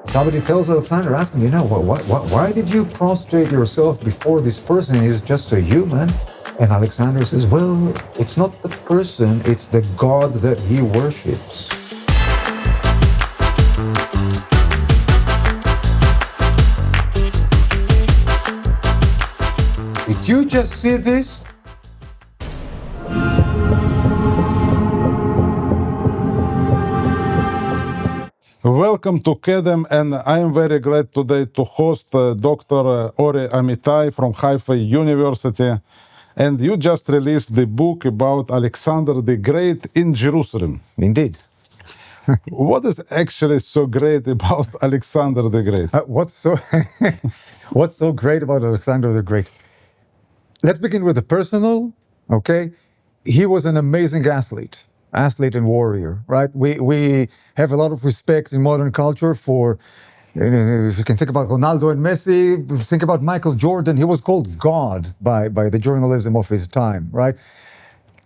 Somebody tells Alexander, ask him, why did you prostrate yourself before this person? He's just a human. And Alexander says, well, it's not the person, it's the God that he worships. Did you just see this? Welcome to KEDEM, and I am very glad today to host Dr. Ory Amitay from Haifa University. And you just released the book about Alexander the Great in Jerusalem. Indeed. What is actually so great about Alexander the Great? What's so great about Alexander the Great? Let's begin with the personal, okay? He was an amazing athlete and warrior, right? We have a lot of respect in modern culture for, if you can think about Ronaldo and Messi, think about Michael Jordan. He was called God by the journalism of his time, right?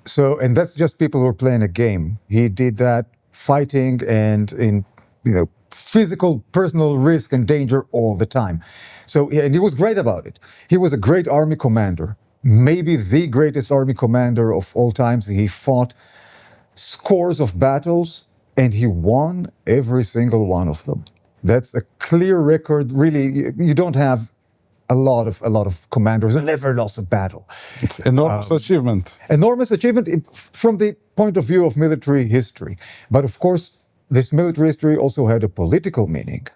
So, and that's just people who are playing a game. He did that fighting and in, physical, personal risk and danger all the time. So, and he was great about it. He was a great army commander, maybe the greatest army commander of all times. He fought scores of battles, and he won every single one of them. That's a clear record. Really, you don't have a lot of commanders who never lost a battle. It's enormous achievement. Enormous achievement from the point of view of military history. But of course, this military history also had a political meaning.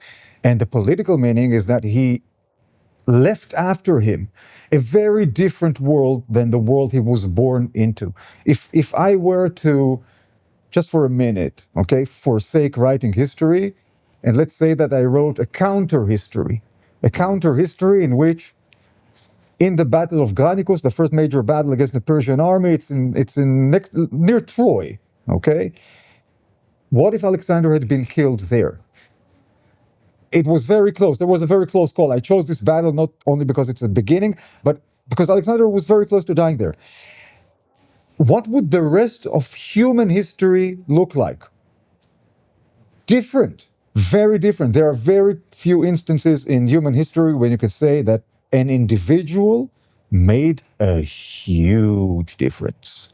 And the political meaning is that he left after him a very different world than the world he was born into. If I were to, just for a minute, okay, forsake writing history, and let's say that I wrote a counter-history in which, in the Battle of Granicus, the first major battle against the Persian army, it's near Troy, okay? What if Alexander had been killed there? It was very close. There was a very close call. I chose this battle not only because it's the beginning, but because Alexander was very close to dying there. What would the rest of human history look like? Different, very different. There are very few instances in human history when you can say that an individual made a huge difference.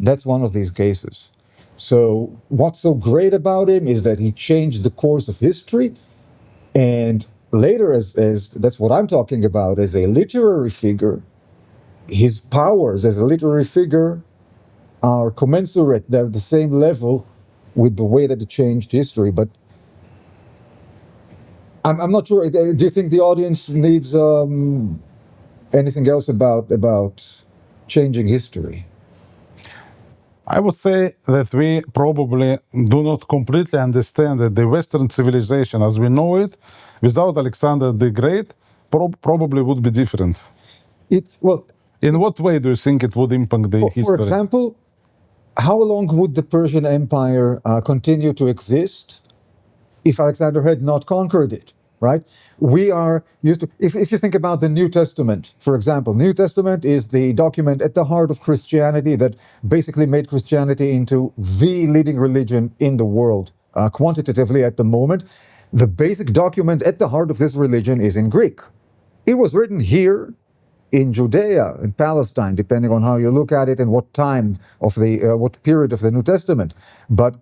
That's one of these cases. So what's so great about him is that he changed the course of history. And later, as that's what I'm talking about, as a literary figure, his powers as a literary figure are commensurate. They're the same level with the way that it changed history. But I'm not sure. Do you think the audience needs anything else about changing history? I would say that we probably do not completely understand that the Western civilization as we know it, without Alexander the Great, probably would be different. In what way do you think it would impact the history? For example, how long would the Persian Empire continue to exist if Alexander had not conquered it? Right? We are used to, if you think about the New Testament, for example, New Testament is the document at the heart of Christianity that basically made Christianity into the leading religion in the world, quantitatively at the moment. The basic document at the heart of this religion is in Greek. It was written here in Judea, in Palestine, depending on how you look at it and what time of what period of the New Testament. But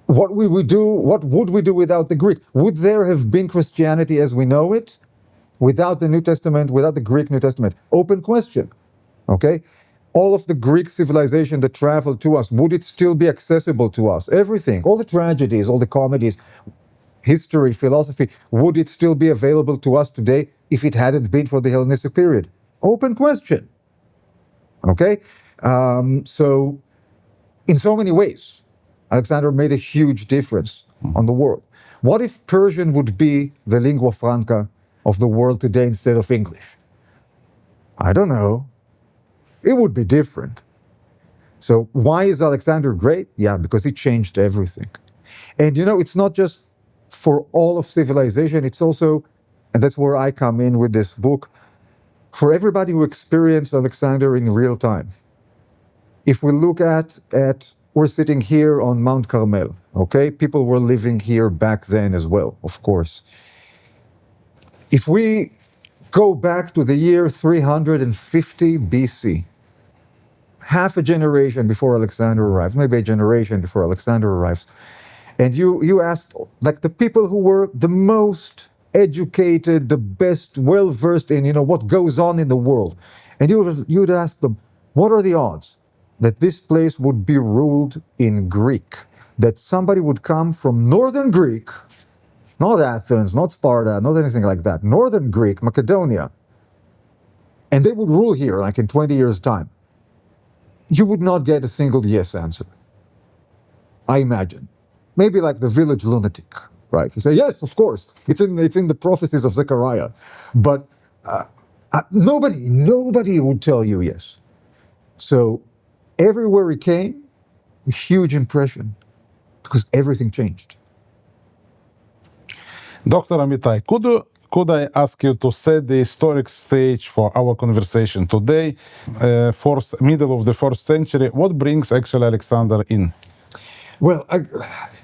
what would we do without the Greek? Would there have been Christianity as we know it without the New Testament, without the Greek New Testament? Open question, okay? All of the Greek civilization that traveled to us, would it still be accessible to us? Everything, all the tragedies, all the comedies, history, philosophy, would it still be available to us today if it hadn't been for the Hellenistic period? Open question, okay? So, in so many ways, Alexander made a huge difference on the world. What if Persian would be the lingua franca of the world today instead of English? I don't know. It would be different. So why is Alexander great? Yeah, because he changed everything. And it's not just for all of civilization, it's also, and that's where I come in with this book, for everybody who experienced Alexander in real time. If we look at we're sitting here on Mount Carmel, okay? People were living here back then as well, of course. If we go back to the year 350 BC, half a generation before Alexander arrives, maybe a generation before Alexander arrives, and you asked, like, the people who were the most educated, the best, well-versed in, what goes on in the world, and you'd ask them, what are the odds that this place would be ruled in Greek? That somebody would come from northern Greek, not Athens, not Sparta, not anything like that, northern Greek, Macedonia, and they would rule here like in 20 years' time. You would not get a single yes answer, I imagine. Maybe like the village lunatic, right? You say, yes, of course, it's in the prophecies of Zechariah. But nobody would tell you yes. So everywhere he came, a huge impression, because everything changed. Dr. Amitay, could I ask you to set the historic stage for our conversation today, middle of the 1st century? What brings actually Alexander in? Well,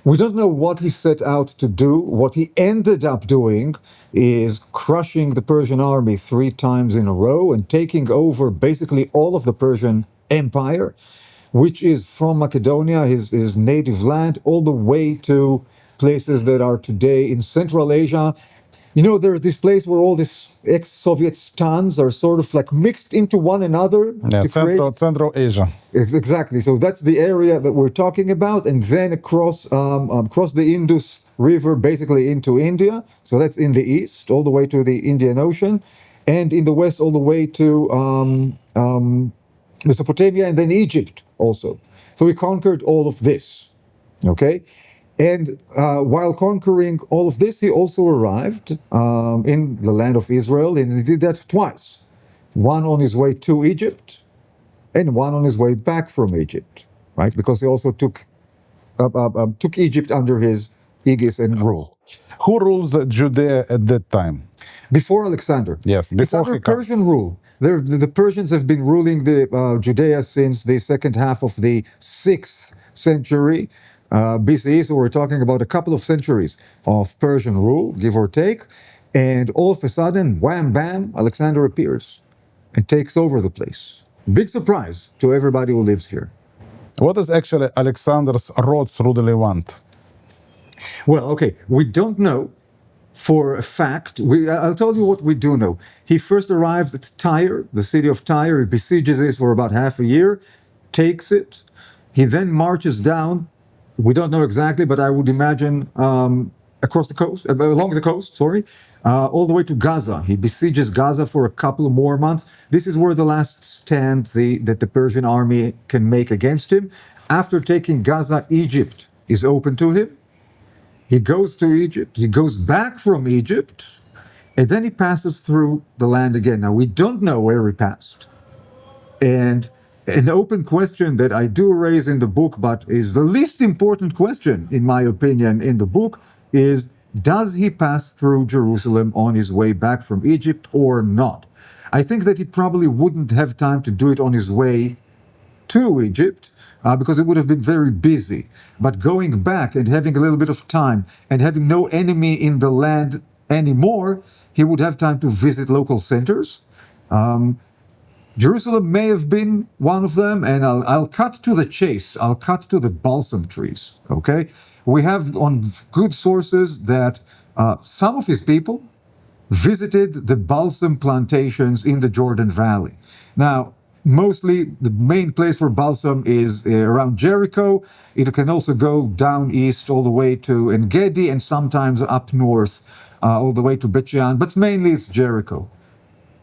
we don't know what he set out to do. What he ended up doing is crushing the Persian army 3 times in a row and taking over basically all of the Persian Empire, which is from Macedonia, his native land, all the way to places that are today in Central Asia. There's this place where all these ex-Soviet stans are sort of like mixed into one another. Yeah, Central Asia. Exactly. So that's the area that we're talking about. And then across the Indus River, basically into India. So that's in the east, all the way to the Indian Ocean. And in the west, all the way to Mesopotamia and then Egypt also. So he conquered all of this. Okay? And while conquering all of this, he also arrived in the land of Israel, and he did that twice. One on his way to Egypt, and one on his way back from Egypt, right? Because he also took Egypt under his aegis and rule. Who rules Judea at that time? Before Alexander. Yes, it's under Persian rule. The Persians have been ruling Judea since the second half of the 6th century. BCE, so we're talking about a couple of centuries of Persian rule, give or take, and all of a sudden, wham, bam, Alexander appears and takes over the place. Big surprise to everybody who lives here. What is actually Alexander's road through the Levant? Well, okay, we don't know for a fact. I'll tell you what we do know. He first arrives at Tyre, the city of Tyre. He besieges it for about half a year, takes it. He then marches down. We don't know exactly, but I would imagine across the coast, along the coast, all the way to Gaza. He besieges Gaza for a couple more months. This is where the last stand that the Persian army can make against him. After taking Gaza, Egypt is open to him. He goes to Egypt. He goes back from Egypt, and then he passes through the land again. Now, we don't know where he passed. And an open question that I do raise in the book, but is the least important question, in my opinion, in the book, is does he pass through Jerusalem on his way back from Egypt or not? I think that he probably wouldn't have time to do it on his way to Egypt because it would have been very busy. But going back and having a little bit of time and having no enemy in the land anymore, he would have time to visit local centers. Jerusalem may have been one of them, and I'll cut to the chase. I'll cut to the balsam trees, okay? We have on good sources that some of his people visited the balsam plantations in the Jordan Valley. Now, mostly the main place for balsam is around Jericho. It can also go down east all the way to En-Gedi and sometimes up north all the way to Bet Shean, but mainly it's Jericho.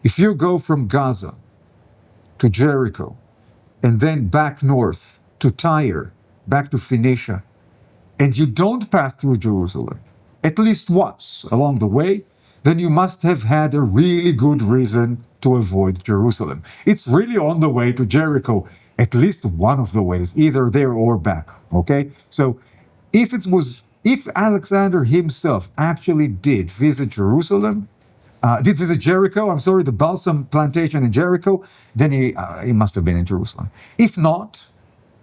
If you go from Gaza to Jericho, and then back north to Tyre, back to Phoenicia, and you don't pass through Jerusalem, at least once along the way, then you must have had a really good reason to avoid Jerusalem. It's really on the way to Jericho, at least one of the ways, either there or back, okay? So if Alexander himself actually did visit Jerusalem, did visit Jericho, the balsam plantation in Jericho, then he must have been in Jerusalem. If not,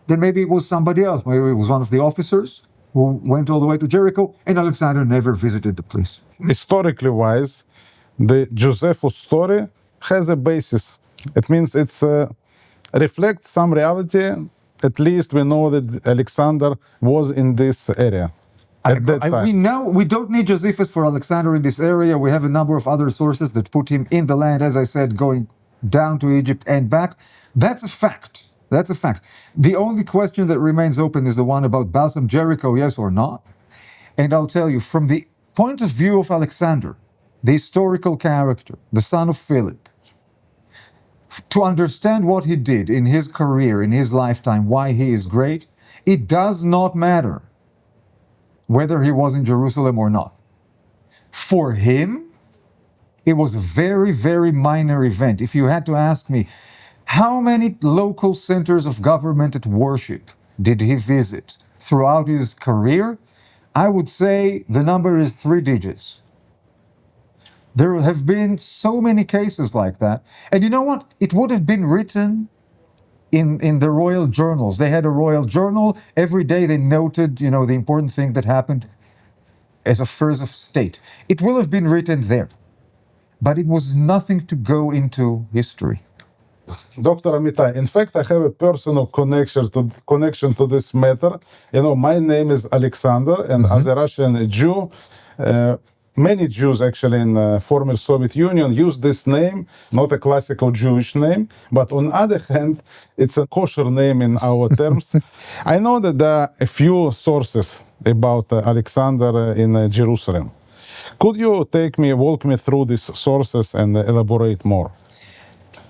then maybe it was somebody else. Maybe it was one of the officers who went all the way to Jericho, and Alexander never visited the place. Historically wise, the Josephus story has a basis. It means it's reflects some reality. At least we know that Alexander was in this area at that time. We know we don't need Josephus for Alexander in this area. We have a number of other sources that put him in the land, as I said, going down to Egypt and back. That's a fact. That's a fact. The only question that remains open is the one about Balsam, Jericho, yes or not. And I'll tell you, from the point of view of Alexander, the historical character, the son of Philip, to understand what he did in his career, in his lifetime, why he is great, it does not matter whether he was in Jerusalem or not. For him, it was a very, very minor event. If you had to ask me, how many local centers of government and worship did he visit throughout his career? I would say the number is 3 digits. There have been so many cases like that. And you know what? It would have been written in the royal journals. They had a royal journal. Every day they noted, the important thing that happened as affairs of state. It will have been written there. But it was nothing to go into history. Dr. Amitay, in fact, I have a personal connection to this matter. My name is Alexander, and as a Russian Jew, many Jews actually in the former Soviet Union use this name, not a classical Jewish name, but on the other hand, it's a kosher name in our terms. I know that there are a few sources about Alexander in Jerusalem. Could you walk me through these sources and elaborate more?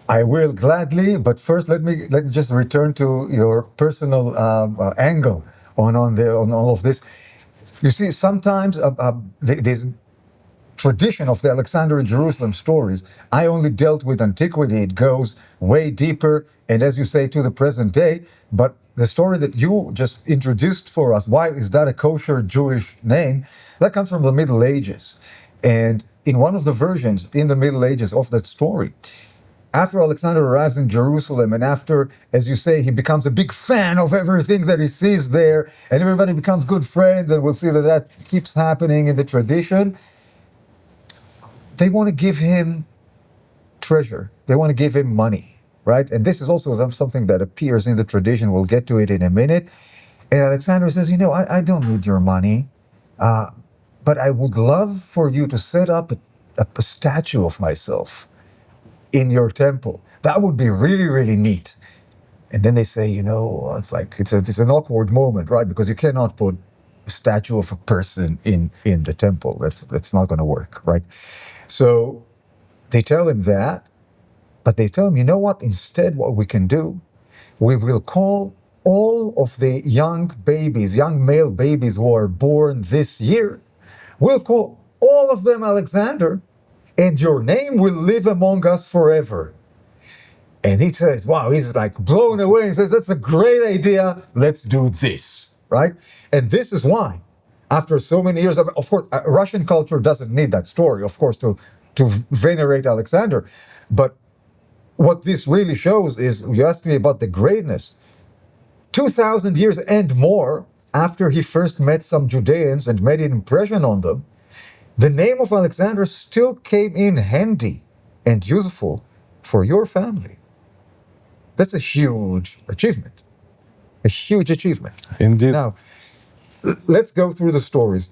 I will gladly, but first let me just return to your personal angle on all of this. You see, sometimes this tradition of the Alexander in Jerusalem stories, I only dealt with antiquity. It goes way deeper, and as you say, to the present day. But the story that you just introduced for us, why is that a kosher Jewish name? That comes from the Middle Ages. And in one of the versions in the Middle Ages of that story, after Alexander arrives in Jerusalem, and after, as you say, he becomes a big fan of everything that he sees there, and everybody becomes good friends, and we'll see that keeps happening in the tradition, they want to give him treasure. They want to give him money, right? And this is also something that appears in the tradition. We'll get to it in a minute. And Alexander says, I don't need your money, but I would love for you to set up a statue of myself in your temple. That would be really, really neat. And then they say, it's like, it's an awkward moment, right? Because you cannot put a statue of a person in the temple. That's not going to work, right? So they tell him that, but they tell him, you know what? Instead, what we can do, we will call all of the young male babies who are born this year, we'll call all of them Alexander, and your name will live among us forever. And he says, wow, he's like blown away. He says, that's a great idea. Let's do this, right? And this is why, after so many years of course, Russian culture doesn't need that story, of course, to venerate Alexander. But what this really shows is, you asked me about the greatness. 2,000 years and more after he first met some Judeans and made an impression on them, the name of Alexander still came in handy and useful for your family. That's a huge achievement. A huge achievement. Indeed. Now, let's go through the stories.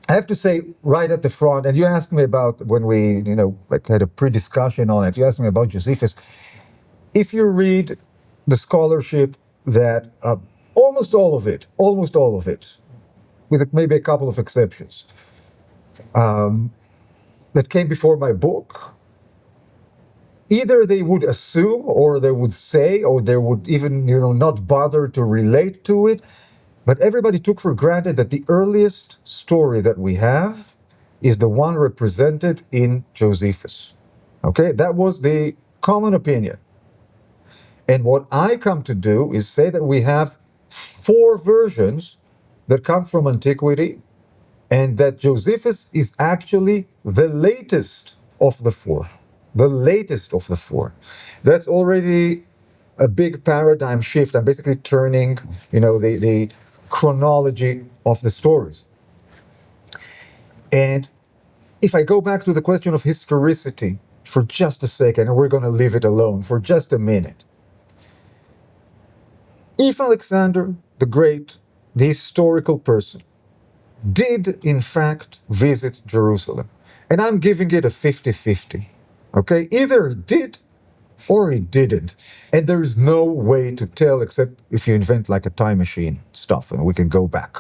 I have to say right at the front, and you asked me about when we, had a pre-discussion on it, you asked me about Josephus. If you read the scholarship that almost all of it, with maybe a couple of exceptions, that came before my book, either they would assume, or they would say, or they would even, not bother to relate to it, but everybody took for granted that the earliest story that we have is the one represented in Josephus. Okay, that was the common opinion. And what I come to do is say that we have 4 versions that come from antiquity, and that Josephus is actually the latest of the 4. The latest of the 4. That's already a big paradigm shift. I'm basically turning, the chronology of the stories. And if I go back to the question of historicity for just a second, and we're going to leave it alone for just a minute. If Alexander the Great, the historical person, did in fact visit Jerusalem, and I'm giving it a 50-50, okay? Either he did or he didn't. And there is no way to tell except if you invent like a time machine stuff and we can go back.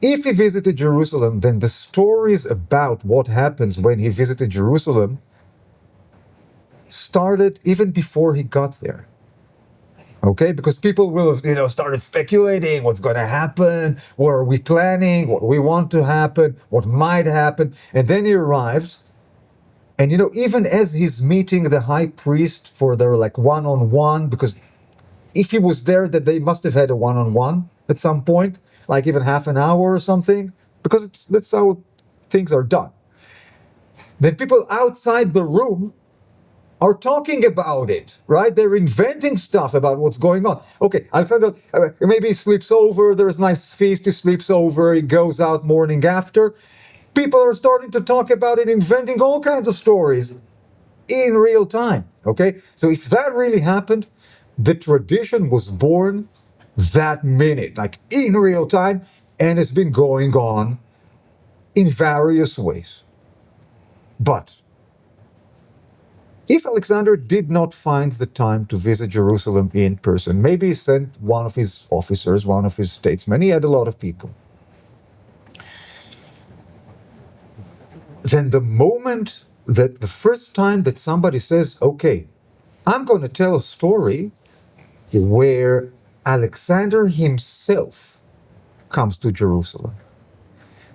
If he visited Jerusalem, then the stories about what happens when he visited Jerusalem started even before he got there. Okay, because people will have, started speculating what's going to happen, what are we planning, what we want to happen, what might happen. And then he arrives, and even as he's meeting the high priest for their like one-on-one, because if he was there, that they must have had a one-on-one at some point, like even half an hour or something, because that's how things are done. Then people outside the room are talking about it, right? They're inventing stuff about what's going on. Okay, Alexander, maybe he sleeps over, there's a nice feast, he sleeps over, he goes out morning after. People are starting to talk about it, inventing all kinds of stories in real time, okay? So if that really happened, the tradition was born that minute, like in real time, and it's been going on in various ways. But if Alexander did not find the time to visit Jerusalem in person, maybe he sent one of his officers, one of his statesmen, he had a lot of people, then the first time that somebody says, okay, I'm going to tell a story where Alexander himself comes to Jerusalem,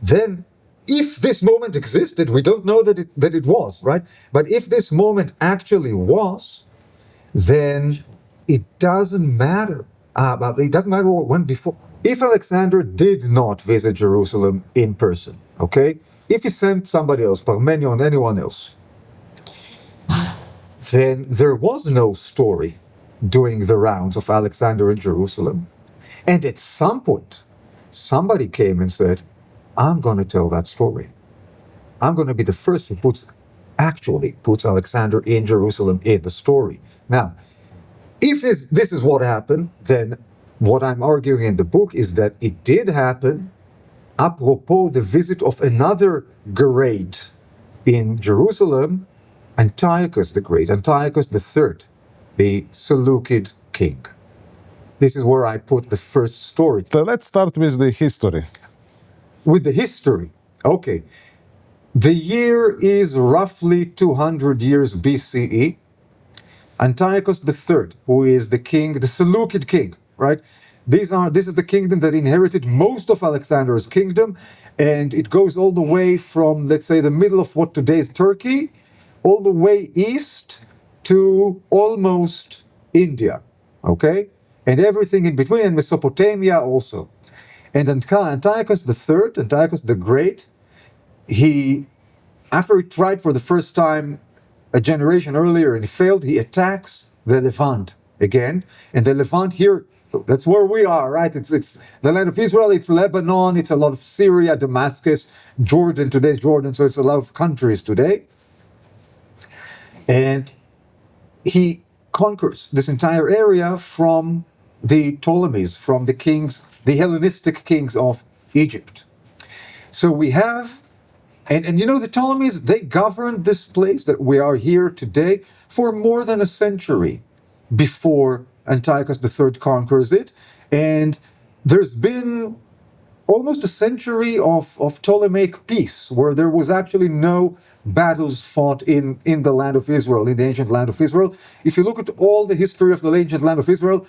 then if this moment existed, we don't know that it was, right? But if this moment actually was, then it doesn't matter. It doesn't matter what went before. If Alexander did not visit Jerusalem in person, okay? If he sent somebody else, Parmenion, anyone else, then there was no story doing the rounds of Alexander in Jerusalem. And at some point, somebody came and said, I'm going to tell that story. I'm going to be the first who puts Alexander in Jerusalem in the story. Now, if this is what happened, then what I'm arguing in the book is that it did happen apropos the visit of another great in Jerusalem, Antiochus the Great, Antiochus III, the Seleucid king. This is where I put the first story. So let's start with the history. With the history, okay. The year is roughly 200 years BCE. Antiochus III, who is the king, the Seleucid king, right? This is the kingdom that inherited most of Alexander's kingdom, and it goes all the way from, let's say, the middle of what today is Turkey, all the way east to almost India, okay? And everything in between, and Mesopotamia also. And Antiochus III, Antiochus the Great, after he tried for the first time a generation earlier and he failed, he attacks the Levant again. And the Levant here, that's where we are, right? It's the land of Israel, it's Lebanon, it's a lot of Syria, Damascus, Jordan, today's Jordan, so it's a lot of countries today. And he conquers this entire area from the Ptolemies, from the kings, the Hellenistic kings of Egypt. So we have, and the Ptolemies, they governed this place that we are here today for more than a century before Antiochus III conquers it. And there's been almost a century of Ptolemaic peace, where there was actually no battles fought in the land of Israel, in the ancient land of Israel. If you look at all the history of the ancient land of Israel,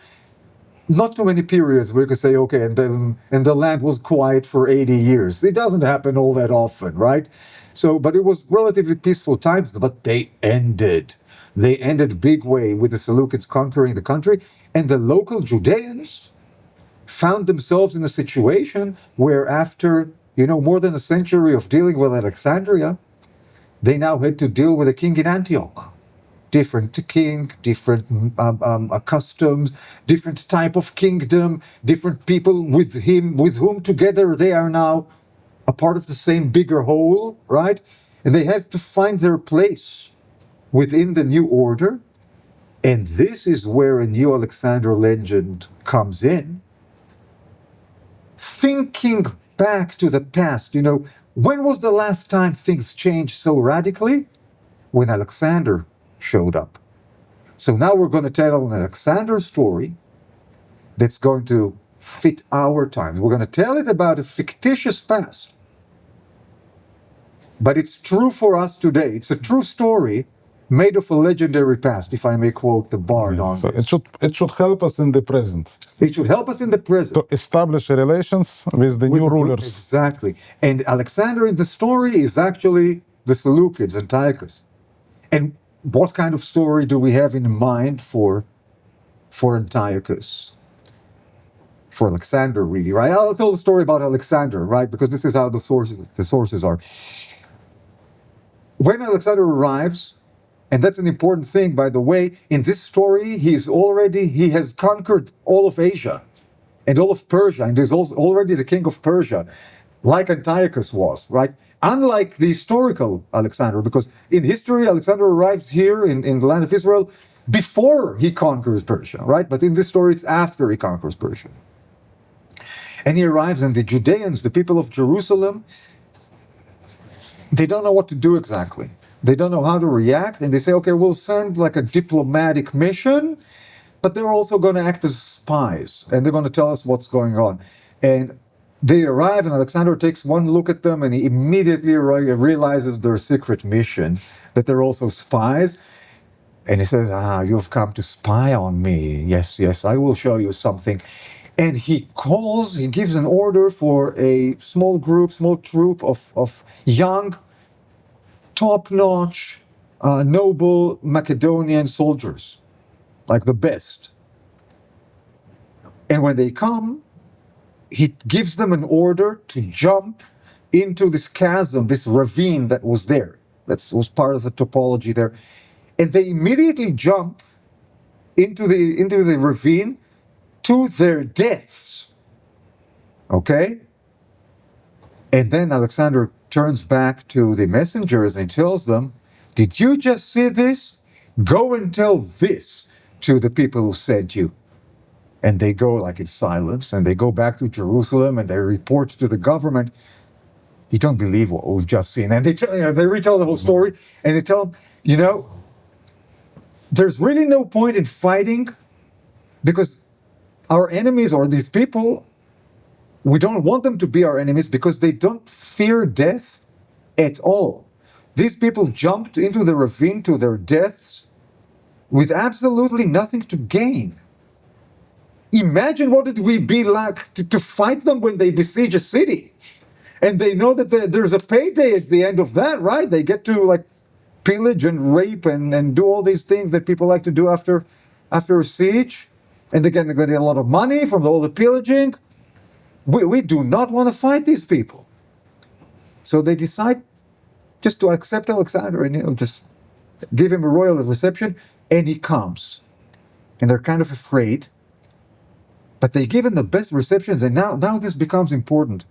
not too many periods where you could say, okay, and the land was quiet for 80 years. It doesn't happen all that often, right? So, but it was relatively peaceful times, but they ended. They ended big way with the Seleucids conquering the country, and the local Judeans found themselves in a situation where after, more than a century of dealing with Alexandria, they now had to deal with a king in Antioch. different king, different customs, different type of kingdom, different people with whom together they are now a part of the same bigger whole, right? And they have to find their place within the new order. And this is where a new Alexander legend comes in. Thinking back to the past, when was the last time things changed so radically? When Alexander showed up. So now we're going to tell an Alexander story that's going to fit our times. We're going to tell it about a fictitious past. But it's true for us today. It's a true story made of a legendary past, if I may quote the bard on So this. it should help us in the present It should help us in the present. to establish relations with the new rulers. Exactly. And Alexander in the story is actually the Seleucids, Antiochus. And what kind of story do we have in mind for Antiochus? For Alexander, really, right? I'll tell the story about Alexander, right? Because this is how the sources are. When Alexander arrives, and that's an important thing, by the way, in this story, he has conquered all of Asia and all of Persia, and he's also already the king of Persia, like Antiochus was, right? Unlike the historical Alexander, because in history, Alexander arrives here in the land of Israel before he conquers Persia, right? But in this story, it's after he conquers Persia. And he arrives, and the Judeans, the people of Jerusalem, they don't know what to do exactly. They don't know how to react, and they say, okay, we'll send like a diplomatic mission, but they're also going to act as spies, and they're going to tell us what's going on. And they arrive, and Alexander takes one look at them, and he immediately realizes their secret mission, that they're also spies. And he says, you've come to spy on me. Yes, I will show you something. And he gives an order for a small troop of young, top-notch, noble Macedonian soldiers, like the best. And when they come, he gives them an order to jump into this chasm, this ravine that was there. That was part of the topology there. And they immediately jump into the ravine to their deaths. Okay? And then Alexander turns back to the messengers and tells them, did you just see this? Go and tell this to the people who sent you. And they go like in silence, and they go back to Jerusalem, and they report to the government. You don't believe what we've just seen. And they retell the whole story, and they tell them, there's really no point in fighting, because our enemies, or these people, we don't want them to be our enemies because they don't fear death at all. These people jumped into the ravine to their deaths with absolutely nothing to gain. Imagine what it would be like to fight them when they besiege a city. And they know that there's a payday at the end of that, right? They get to pillage and rape and do all these things that people like to do after a siege. And they're going to get a lot of money from all the pillaging. We do not want to fight these people. So they decide just to accept Alexander and just give him a royal reception, and he comes. And they're kind of afraid. But they give him the best receptions, and now this becomes important.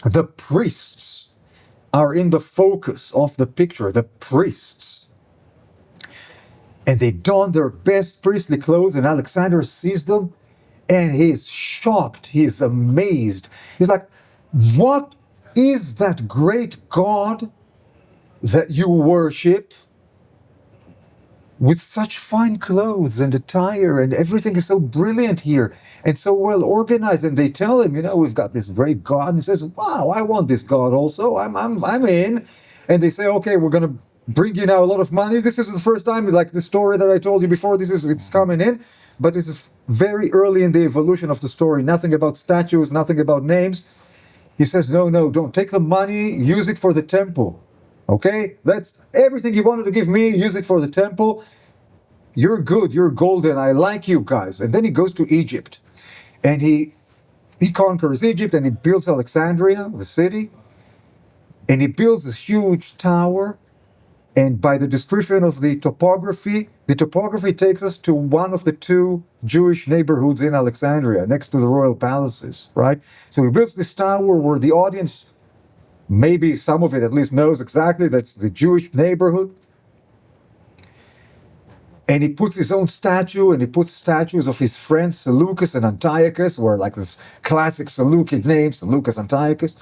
The priests are in the focus of the picture, the priests. And they don their best priestly clothes, and Alexander sees them, and he's shocked, he's amazed. He's like, what is that great God that you worship with such fine clothes and attire, and everything is so brilliant here and so well organized? And they tell him, we've got this great God. And he says, wow, I want this God also. I'm in. And they say, okay, we're going to bring you now a lot of money. This is the first time, like the story that I told you before, it's coming in. But it's very early in the evolution of the story. Nothing about statues, nothing about names. He says, no, don't take the money, use it for the temple. Okay? That's everything you wanted to give me, use it for the temple. You're good, you're golden, I like you guys. And then he goes to Egypt. And he conquers Egypt, and he builds Alexandria, the city. And he builds this huge tower. And by the description of the topography takes us to one of the two Jewish neighborhoods in Alexandria, next to the royal palaces, right? So he builds this tower where the audience, maybe some of it at least, knows exactly that's the Jewish neighborhood. And he puts his own statue, and he puts statues of his friends Seleucus and Antiochus, were like this classic Seleucid name, Seleucus, Antiochus.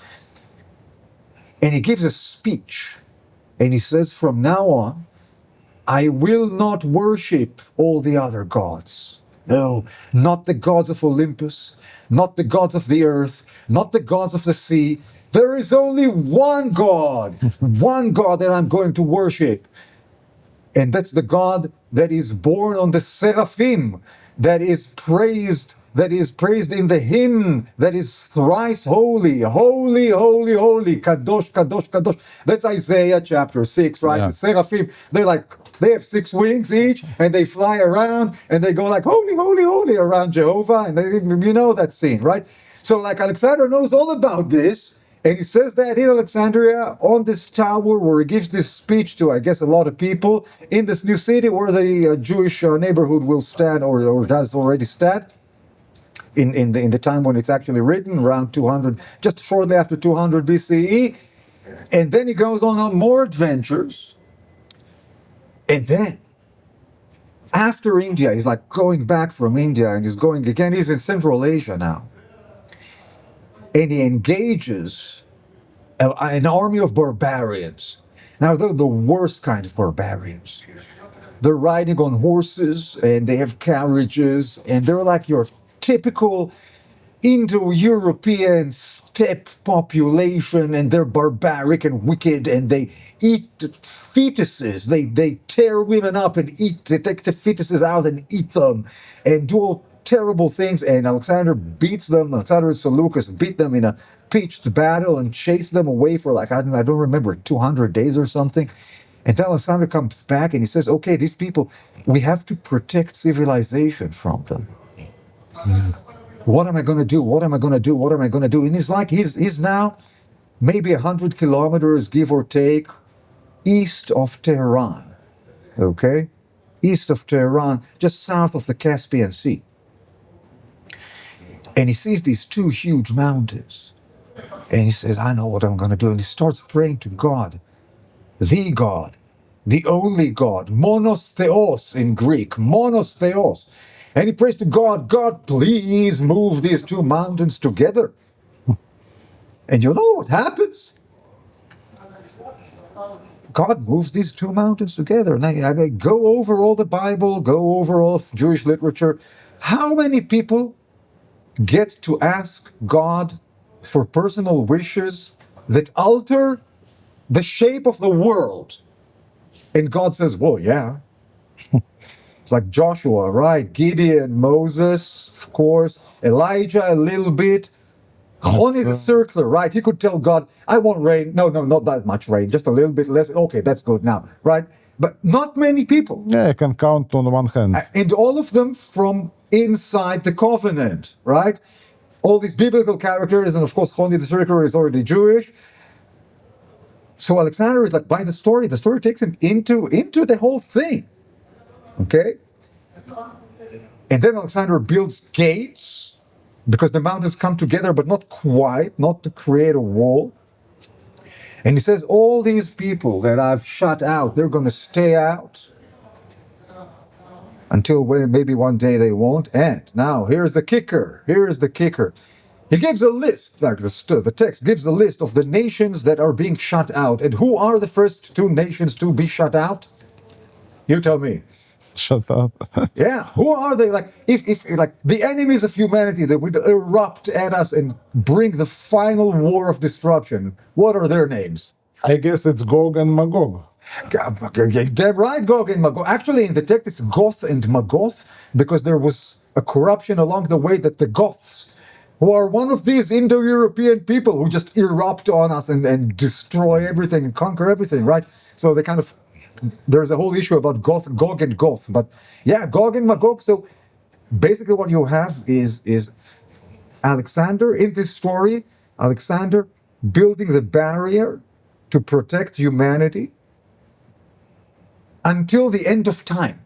And he gives a speech. And he says, from now on, I will not worship all the other gods. No, not the gods of Olympus, not the gods of the earth, not the gods of the sea. There is only one God that I'm going to worship. And that's the God that is born on the seraphim, that is praised in the hymn, that is thrice holy, holy, holy, holy, kadosh, kadosh, kadosh. That's Isaiah chapter 6, right? Yeah. The seraphim, they have 6 wings each, and they fly around, and they go like, holy, holy, holy, around Jehovah, and you know that scene, right? So like Alexander knows all about this, and he says that in Alexandria, on this tower, where he gives this speech to, I guess, a lot of people, in this new city where the Jewish neighborhood will stand, or does already stand, in the time when it's actually written, around 200, just shortly after 200 BCE. And then he goes on more adventures. And then, after India, he's like going back from India, and he's going again, he's in Central Asia now. And he engages an army of barbarians. Now, they're the worst kind of barbarians. They're riding on horses, and they have carriages, and they're like your typical Indo-European steppe population, and they're barbaric and wicked, and they eat fetuses. They tear women up and they take the fetuses out and eat them, and do all terrible things. And Alexander and Seleucus beat them in a pitched battle and chased them away for like, I don't remember, 200 days or something. And then Alexander comes back and he says, okay, these people, we have to protect civilization from them. What am I going to do? What am I going to do? What am I going to do? And he's now maybe 100 kilometers, give or take, east of Tehran. Okay? East of Tehran, just south of the Caspian Sea. And he sees these 2 huge mountains. And he says, I know what I'm going to do. And he starts praying to God, the only God, monos theos in Greek, monos theos. And he prays to God, God, please move these 2 mountains together. And you know what happens? God moves these 2 mountains together. Now, I go over all the Bible, go over all of Jewish literature. How many people get to ask God for personal wishes that alter the shape of the world? And God says, well, yeah. It's like Joshua, right? Gideon, Moses, of course. Elijah, a little bit. Chon is a circler, right? He could tell God, I want rain. No, not that much rain. Just a little bit less. Okay, that's good now, right? But not many people. Yeah, I can count on one hand. And all of them from inside the covenant, right? All these biblical characters, and of course, Chon the circler is already Jewish. So Alexander is like, by the story takes him into the whole thing. Okay? And then Alexander builds gates, because the mountains come together, but not quite, not to create a wall. And he says, all these people that I've shut out, they're going to stay out until maybe one day they won't. And now, here's the kicker. He gives a list, like the text gives a list of the nations that are being shut out. And who are the first 2 nations to be shut out? You tell me. Shut up. Yeah, who are they? Like, if like the enemies of humanity that would erupt at us and bring the final war of destruction, what are their names? I guess it's Gog and Magog. Damn right, Gog and Magog. Actually, in the text, it's Goth and Magoth, because there was a corruption along the way that the Goths, who are one of these Indo-European people who just erupt on us and destroy everything and conquer everything, right? So they kind of, there's a whole issue about Gog and Goth. But yeah, Gog and Magog. So basically what you have is Alexander, in this story, Alexander building the barrier to protect humanity until the end of time,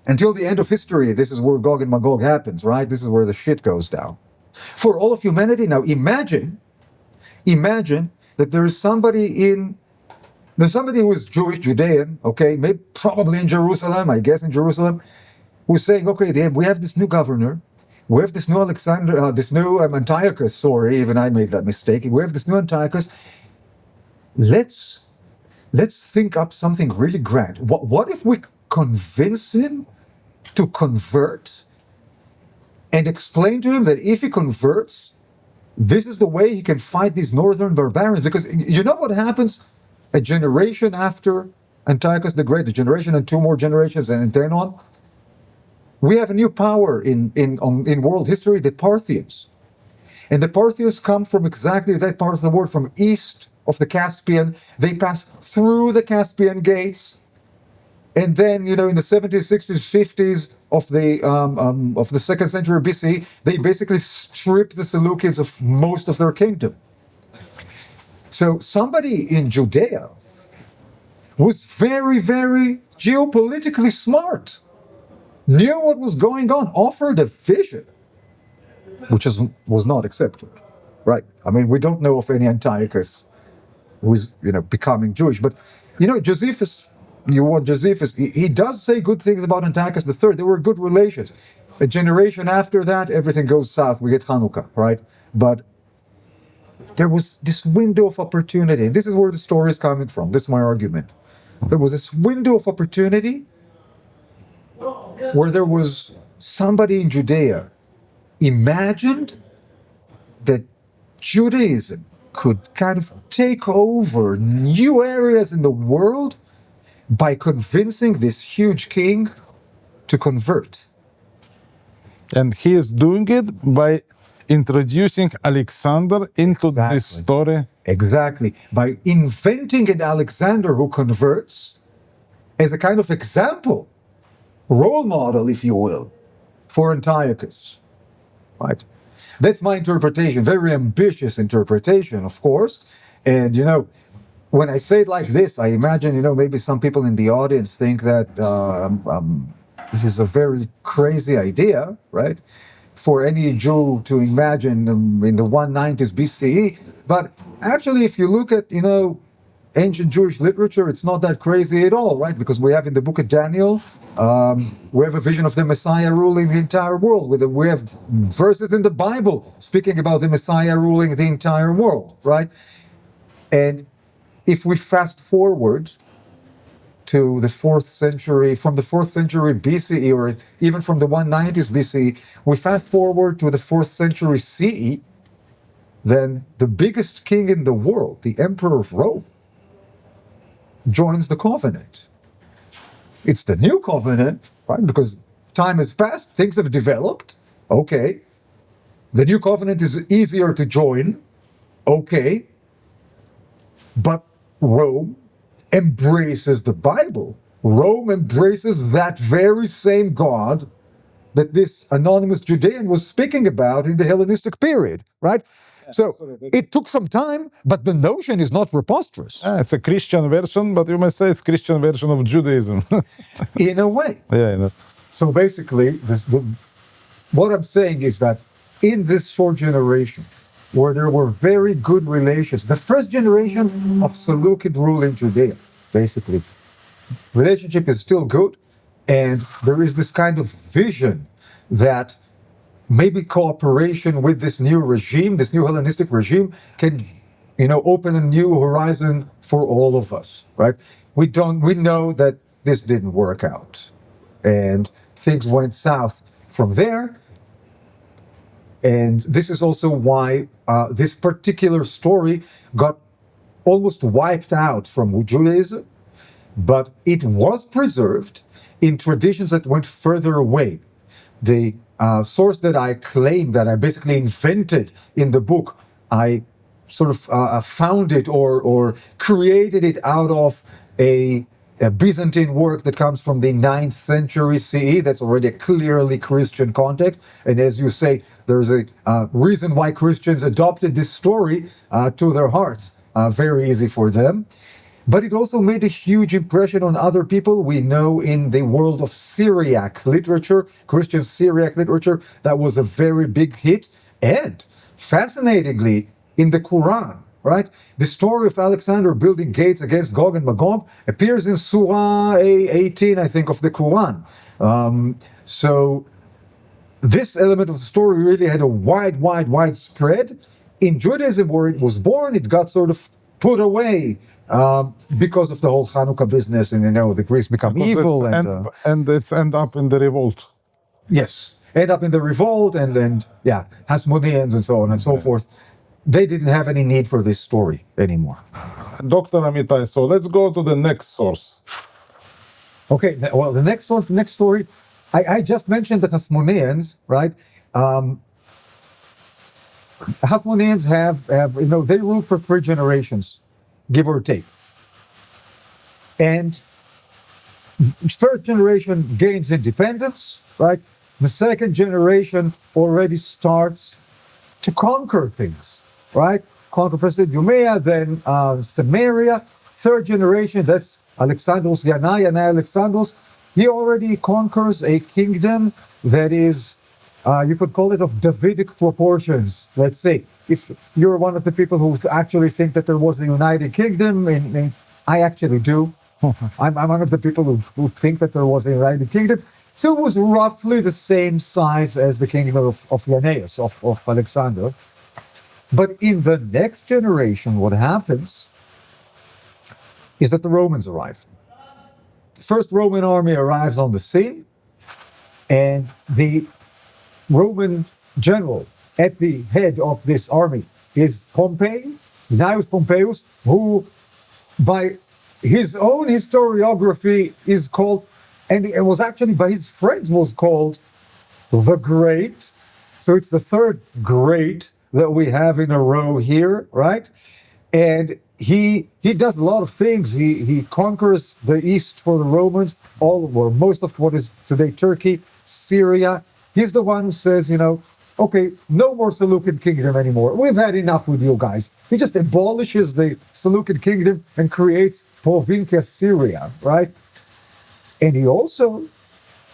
until the end of history. This is where Gog and Magog happens, right? This is where the shit goes down. For all of humanity. Now imagine that there's somebody who is Jewish, Judean, okay, maybe probably in Jerusalem, I guess in Jerusalem, who's saying, okay, we have this new governor, we have this new Antiochus, sorry, even I made that mistake. We have this new Antiochus. Let's think up something really grand. What if we convince him to convert and explain to him that if he converts, this is the way he can fight these northern barbarians? Because you know what happens a generation after Antiochus the Great, a generation and two more generations and then on? We have a new power in world history, the Parthians. And the Parthians come from exactly that part of the world, from east of the Caspian. They pass through the Caspian gates. And then, in the 70s, 60s, 50s of the 2nd century BC, they basically stripped the Seleucids of most of their kingdom. So somebody in Judea was very, very geopolitically smart, knew what was going on, offered a vision, which was not accepted, right? I mean, we don't know of any Antiochus who's, becoming Jewish. But, Josephus, he does say good things about Antiochus III. There were good relations. A generation after that, everything goes south. We get Hanukkah, right? But there was this window of opportunity. And this is where the story is coming from. This is my argument. There was this window of opportunity where there was somebody in Judea imagined that Judaism could kind of take over new areas in the world by convincing this huge king to convert. And he is doing it by introducing Alexander into this story. Exactly. By inventing an Alexander who converts as a kind of example, role model, if you will, for Antiochus. Right? That's my interpretation. Very ambitious interpretation, of course. And, when I say it like this, I imagine, maybe some people in the audience think that this is a very crazy idea, right? For any Jew to imagine in the 190s BCE. But actually, if you look at, ancient Jewish literature, it's not that crazy at all, right? Because we have in the book of Daniel, we have a vision of the Messiah ruling the entire world. We have verses in the Bible speaking about the Messiah ruling the entire world, right? And if we fast forward to the 4th century, from the 4th century BCE, or even from the 190s BCE, we fast forward to the 4th century CE, then the biggest king in the world, the Emperor of Rome, joins the covenant. It's the new covenant, right? Because time has passed, things have developed. Okay. The new covenant is easier to join. Okay. But Rome embraces the Bible. Rome embraces that very same God that this anonymous Judean was speaking about in the Hellenistic period, right? So it took some time, but the notion is not preposterous. It's a Christian version, but you might say it's Christian version of Judaism. In a way. Yeah. So basically, what I'm saying is that in this short generation, where there were very good relations, the first generation of Seleucid rule in Judea, basically, relationship is still good, and there is this kind of vision that maybe cooperation with this new regime, this new Hellenistic regime, can, open a new horizon for all of us, right? We know that this didn't work out, and things went south from there. And this is also why this particular story got almost wiped out from Judaism, but it was preserved in traditions that went further away. The source that I claim, that I basically invented in the book, I sort of found it or created it out of a Byzantine work that comes from the 9th century CE. That's already a clearly Christian context. And as you say, there's a reason why Christians adopted this story to their hearts. Very easy for them. But it also made a huge impression on other people. We know in the world of Syriac literature, Christian Syriac literature, that was a very big hit. And fascinatingly, in the Quran, right? The story of Alexander building gates against Gog and Magog appears in Surah 18, I think, of the Quran. So this element of the story really had a wide spread. In Judaism, where it was born, it got sort of put away because of the whole Hanukkah business, and the Greeks become evil, and it's end up in the revolt. Yes, end up in the revolt, and Hasmoneans and so on and so forth. They didn't have any need for this story anymore. Dr. Amitay, so let's go to the next source. Okay, well, the next story, I just mentioned the Hasmoneans, right? Hasmoneans have they ruled for 3 generations, give or take. And 3rd generation gains independence, right? The 2nd generation already starts to conquer things, right? Conquer first Judea, then Samaria. 3rd generation, that's Alexandros Yanai Alexandros. He already conquers a kingdom that is, you could call it of Davidic proportions. Let's say, if you're one of the people who actually think that there was a United Kingdom, and I actually do. I'm one of the people who think that there was a United Kingdom. So it was roughly the same size as the kingdom of Linnaeus, of Alexander. But in the next generation, what happens is that the Romans arrive. The first Roman army arrives on the scene, and the Roman general at the head of this army is Pompey, Gnaeus Pompeius, who by his own historiography is called, and it was actually by his friends was called, the Great. So it's the 3rd great that we have in a row here, right? And he does a lot of things. He conquers the east for the Romans, all or most of what is today Turkey, Syria. He's the one who says, okay, no more Seleucid kingdom anymore. We've had enough with you guys. He just abolishes the Seleucid kingdom and creates Provincia Syria, right? And he also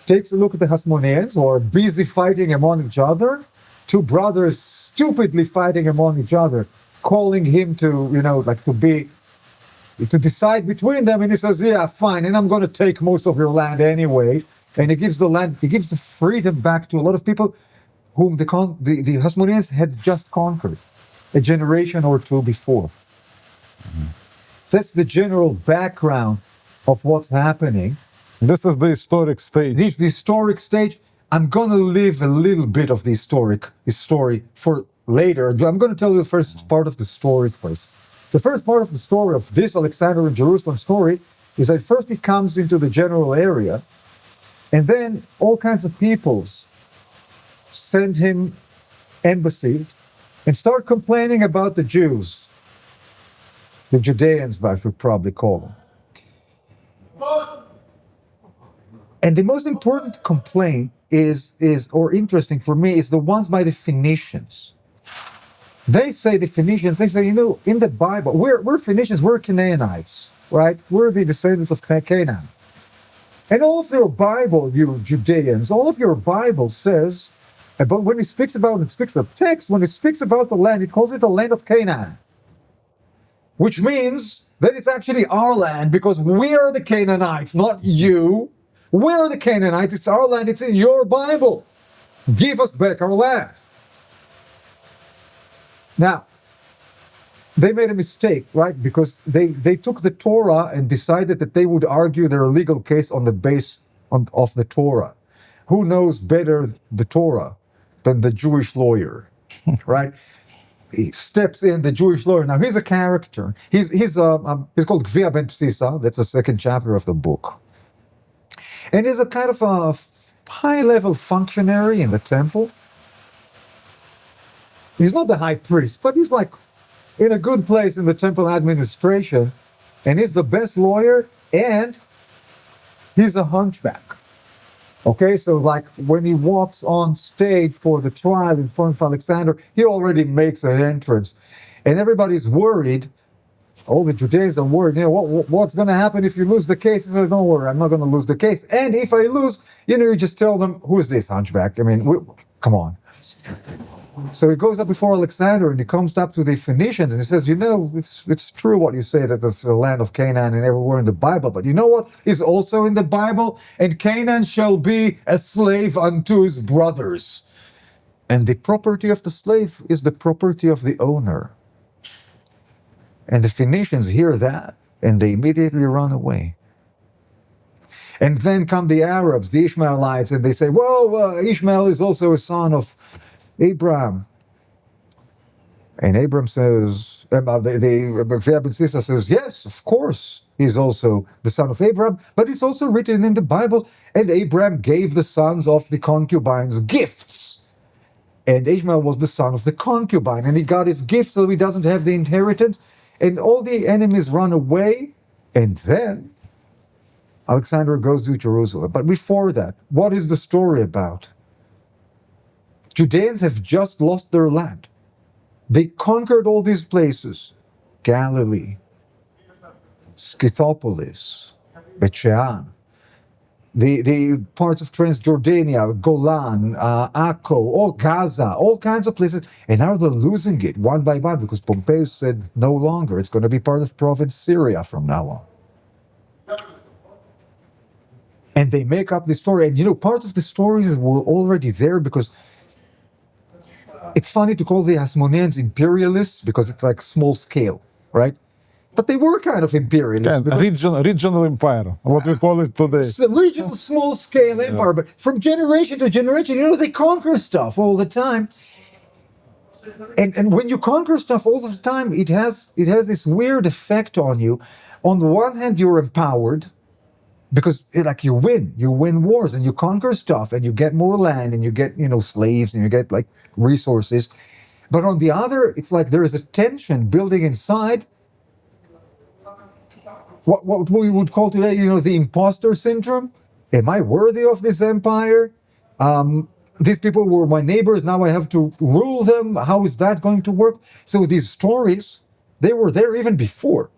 takes a look at the Hasmoneans, who are busy fighting among each other. 2 brothers stupidly fighting among each other, calling him to, to decide between them. And he says, yeah, fine. And I'm going to take most of your land anyway. And he gives the freedom back to a lot of people whom the Hasmoneans had just conquered a generation or 2 before. Mm-hmm. That's the general background of what's happening. This is the historic stage. The historic stage. I'm going to leave a little bit of the story for later. I'm going to tell you the first part of the story first. The first part of the story of this Alexander in Jerusalem story is that first he comes into the general area, and then all kinds of peoples send him embassies and start complaining about the Jews, the Judeans, I should probably call them. And the most important complaint or interesting for me, is the ones by the Phoenicians. They say, in the Bible, we're Phoenicians, we're Canaanites, right? We're the descendants of Canaan. And all of your Bible, you Judeans, all of your Bible says, about when it speaks of text, when it speaks about the land, it calls it the land of Canaan. Which means that it's actually our land, because we are the Canaanites, not you. We're the Canaanites, it's our land, it's in your Bible. Give us back our land. Now, they made a mistake, right? Because they took the Torah and decided that they would argue their legal case on the base of the Torah. Who knows better the Torah than the Jewish lawyer, right? He steps in, the Jewish lawyer. Now, he's a character. He's called Gvia ben Psisa. That's the 2nd chapter of the book. And he's a kind of a high-level functionary in the temple. He's not the high priest, but he's like in a good place in the temple administration. And he's the best lawyer, and he's a hunchback. Okay, so like when he walks on stage for the trial in front of Alexander, he already makes an entrance. And everybody's worried all the Judeans are worried, what's going to happen if you lose the case? He said, don't worry, I'm not going to lose the case. And if I lose, you just tell them, who is this hunchback? I mean, come on. So he goes up before Alexander and he comes up to the Phoenicians and he says, it's true what you say that it's the land of Canaan and everywhere in the Bible, but you know what is also in the Bible? And Canaan shall be a slave unto his brothers. And the property of the slave is the property of the owner. And the Phoenicians hear that, and they immediately run away. And then come the Arabs, the Ishmaelites, and they say, well, Ishmael is also a son of Abraham. And Abraham says, the Ben Sissa says, yes, of course, he's also the son of Abraham, but it's also written in the Bible, and Abraham gave the sons of the concubines gifts. And Ishmael was the son of the concubine, and he got his gift, so he doesn't have the inheritance. And all the enemies run away, and then Alexander goes to Jerusalem. But before that, what is the story about? Judeans have just lost their land. They conquered all these places. Galilee, Scythopolis, Bet Shean, the parts of Transjordania, Golan, Akko, all Gaza, all kinds of places. And now they're losing it one by one because Pompey said no longer. It's going to be part of province Syria from now on. And they make up the story. And part of the stories were already there because it's funny to call the Hasmoneans imperialists because it's like small scale, right? But they were kind of imperialists. Yeah, regional empire, what we call it today. It's a regional, small-scale empire, but from generation to generation, they conquer stuff all the time. And when you conquer stuff all the time, it has this weird effect on you. On the one hand, you're empowered because you win wars and you conquer stuff and you get more land and you get slaves and you get resources. But on the other, it's like there is a tension building inside. What we would call today, the imposter syndrome. Am I worthy of this empire? These people were my neighbors. Now I have to rule them. How is that going to work? So these stories, they were there even before.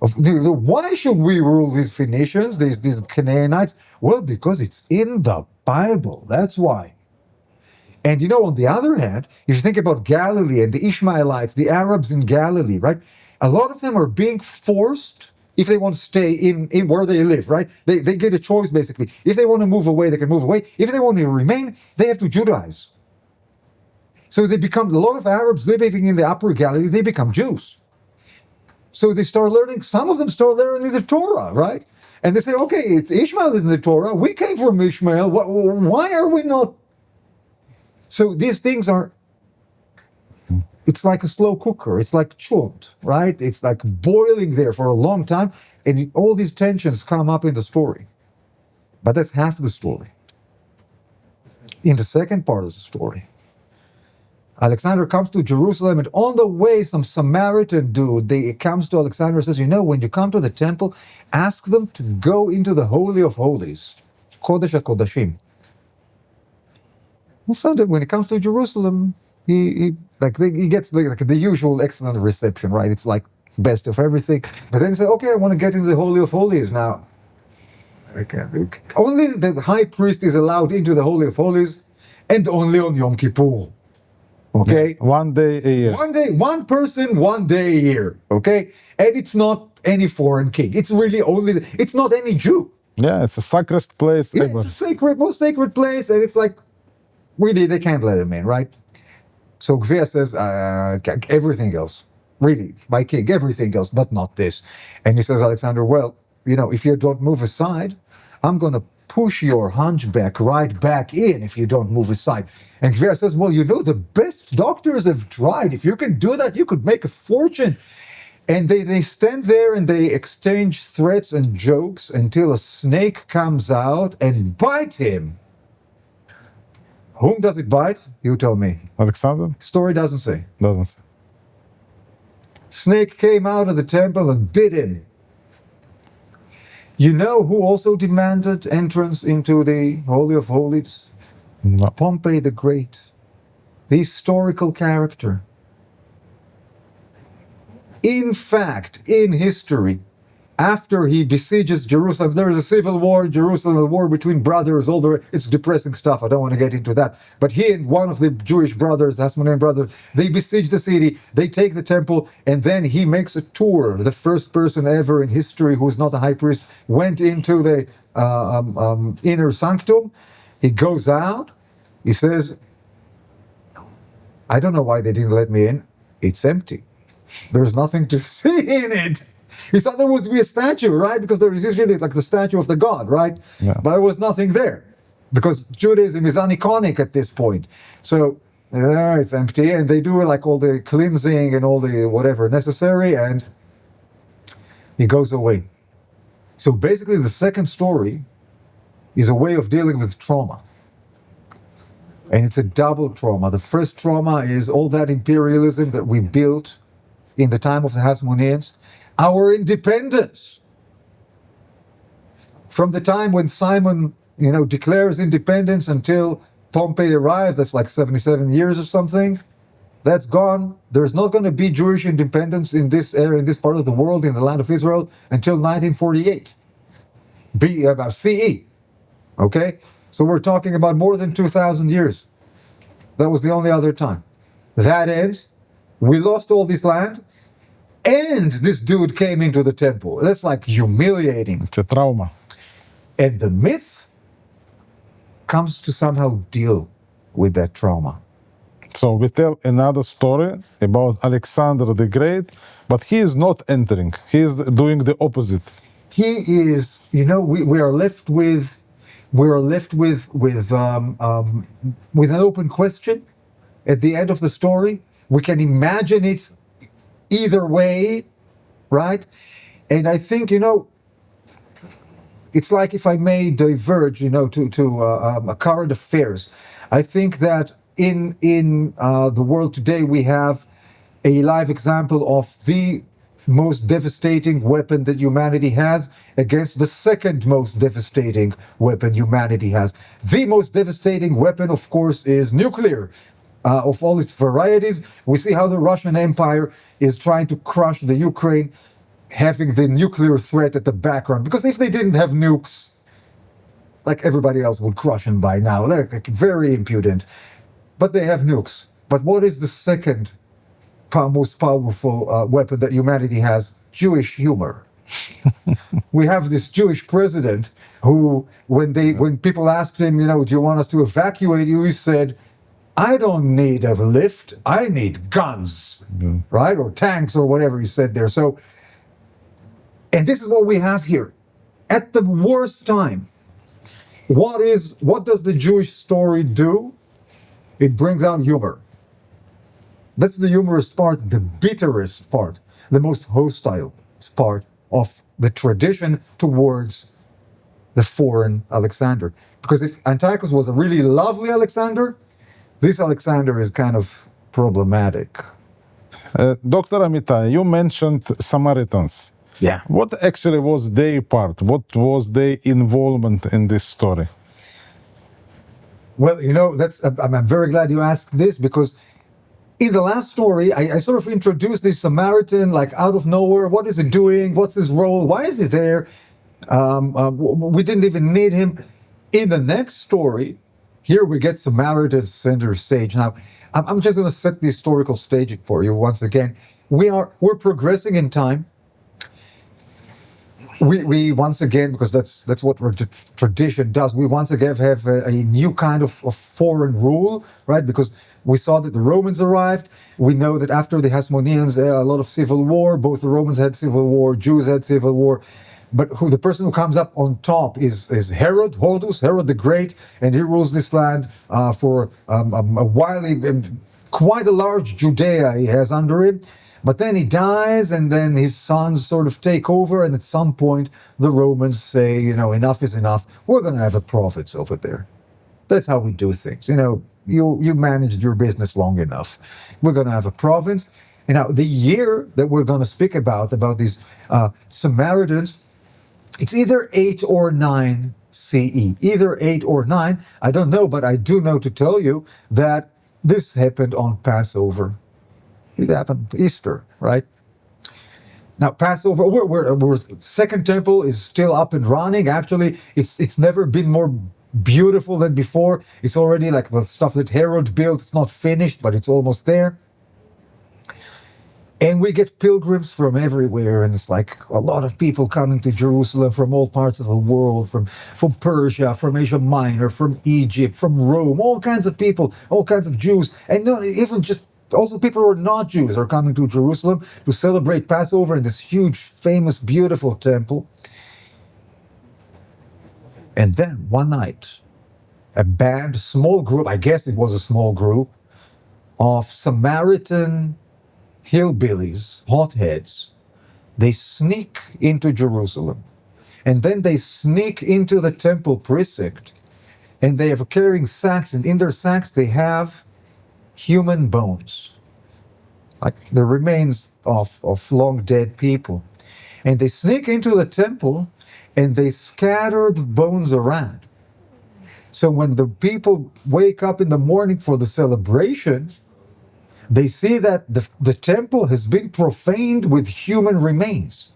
Why should we rule these Phoenicians, these Canaanites? Well, because it's in the Bible. That's why. And on the other hand, if you think about Galilee and the Ishmaelites, the Arabs in Galilee, right? A lot of them are being forced if they want to stay in where they live, right? They get a choice, basically. If they want to move away, they can move away. If they want to remain, they have to Judaize. So they become, a lot of Arabs living in the Upper Galilee, they become Jews. So they start learning, some of them start learning the Torah, right? And they say, okay, Ishmael is in the Torah. We came from Ishmael. Why are we not? So these things are, it's like a slow cooker. It's like chilled, right? It's like boiling there for a long time. And all these tensions come up in the story. But that's half the story. In the second part of the story, Alexander comes to Jerusalem, and on the way, some Samaritan dude, comes to Alexander and says, when you come to the temple, ask them to go into the Holy of Holies, Kodesh HaKodashim. Well, Sunday, when he comes to Jerusalem, he gets the usual excellent reception, right? It's like best of everything. But then he said, okay, I want to get into the Holy of Holies now. Only the high priest is allowed into the Holy of Holies, and only on Yom Kippur. Okay? Yeah, 1 day a year. One person, 1 day a year. Okay? And it's not any foreign king. It's really it's not any Jew. Yeah, it's a sacred place. Yeah, it's a most sacred place, and it's like, really, they can't let him in, right? So Gvir says, everything else, really, my king, everything else, but not this. And he says, Alexander, well, if you don't move aside, I'm going to push your hunchback right back in if you don't move aside. And Gvir says, well, the best doctors have tried. If you can do that, you could make a fortune. And they stand there and they exchange threats and jokes until a snake comes out and bites him. Whom does it bite? You tell me. Alexander? Story doesn't say. Doesn't say. Snake came out of the temple and bit him. You know who also demanded entrance into the Holy of Holies? No. Pompey the Great, the historical character. In fact, in history, after he besieges Jerusalem, there is a civil war in Jerusalem, a war between brothers, it's depressing stuff, I don't want to get into that. But he and one of the Jewish brothers, the Hasmonean brothers, they besiege the city, they take the temple, and then he makes a tour. The first person ever in history who is not a high priest went into the inner sanctum. He goes out, he says, I don't know why they didn't let me in. It's empty. There's nothing to see in it. He thought there would be a statue, right? Because there is usually like the statue of the god, right? Yeah. But there was nothing there. Because Judaism is uniconic at this point. So it's empty, and they do like all the cleansing and all the whatever necessary, and he goes away. So basically the second story is a way of dealing with trauma. And it's a double trauma. The first trauma is all that imperialism that we built in the time of the Hasmoneans. Our independence. From the time when Simon, declares independence until Pompey arrived, that's like 77 years or something, that's gone. There's not going to be Jewish independence in this area, in this part of the world, in the land of Israel, until 1948. CE. Okay? So we're talking about more than 2,000 years. That was the only other time. That ends. We lost all this land. And this dude came into the temple. That's like humiliating. It's a trauma. And the myth comes to somehow deal with that trauma. So we tell another story about Alexander the Great, but he is not entering. He is doing the opposite. He is, we are left with an open question at the end of the story. We can imagine it either way, right? And I think, it's like, if I may diverge, to current affairs. I think that in the world today, we have a live example of the most devastating weapon that humanity has against the second most devastating weapon humanity has. The most devastating weapon, of course, is nuclear. Of all its varieties, we see how the Russian Empire is trying to crush the Ukraine, having the nuclear threat at the background. Because if they didn't have nukes, like everybody else would crush them by now. They're like very impudent. But they have nukes. But what is the second most powerful weapon that humanity has? Jewish humor. We have this Jewish president who, when people asked him, do you want us to evacuate you? He said, I don't need a lift, I need guns, right? Or tanks or whatever he said there. So, and this is what we have here. At the worst time, what does the Jewish story do? It brings out humor. That's the humorous part, the bitterest part, the most hostile part of the tradition towards the foreign Alexander. Because if Antiochus was a really lovely Alexander, this Alexander is kind of problematic. Dr. Amitay, you mentioned Samaritans. Yeah. What actually was their part? What was their involvement in this story? Well, I'm very glad you asked this, because in the last story, I sort of introduced this Samaritan, like out of nowhere. What is he doing? What's his role? Why is he there? We didn't even need him. In the next story, here we get Samaritan center stage. Now, I'm just going to set the historical staging for you once again. We're progressing in time. We once again, because that's what tradition does, we once again have a new kind of foreign rule, right? Because we saw that the Romans arrived. We know that after the Hasmoneans, a lot of civil war. Both the Romans had civil war, Jews had civil war. But the person who comes up on top is Herod the Great, and he rules this land for a while. Quite a large Judea he has under him. But then he dies, and then his sons sort of take over, and at some point the Romans say, enough is enough. We're going to have a province over there. That's how we do things. You managed your business long enough. We're going to have a province. And now the year that we're going to speak about these Samaritans, it's either 8 or 9 CE. Either 8 or 9, I don't know, but I do know to tell you that this happened on Passover. It happened Easter, right? Now, Passover, we're Second Temple is still up and running. Actually, it's never been more beautiful than before. It's already like the stuff that Herod built. It's not finished, but it's almost there. And we get pilgrims from everywhere, and it's like a lot of people coming to Jerusalem from all parts of the world, from Persia, from Asia Minor, from Egypt, from Rome, all kinds of people, all kinds of Jews, and not even just also people who are not Jews are coming to Jerusalem to celebrate Passover in this huge, famous, beautiful temple. And then one night, a band, small group, I guess it was a small group, of Samaritan hillbillies, hotheads, they sneak into Jerusalem. And then they sneak into the temple precinct, and they are carrying sacks, and in their sacks they have human bones, like the remains of long dead people. And they sneak into the temple and they scatter the bones around. So when the people wake up in the morning for the celebration, they see that the temple has been profaned with human remains.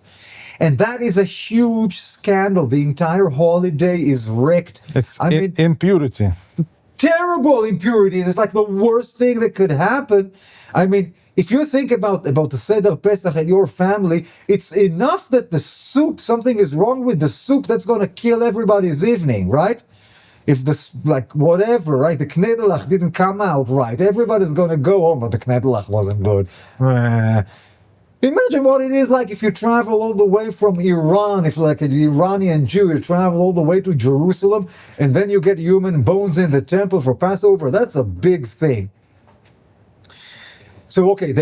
And that is a huge scandal. The entire holiday is wrecked. It's impurity. Terrible impurity. It's like the worst thing that could happen. I mean, if you think about the Seder Pesach and your family, it's enough that the soup, something is wrong with the soup, that's going to kill everybody's evening, right? If this, like, whatever, right? The knedelach didn't come out right. Everybody's going to go home, but the knedelach wasn't good. Imagine what it is like if you travel all the way from Iran, if like an Iranian Jew, you travel all the way to Jerusalem, and then you get human bones in the temple for Passover. That's a big thing. So, okay,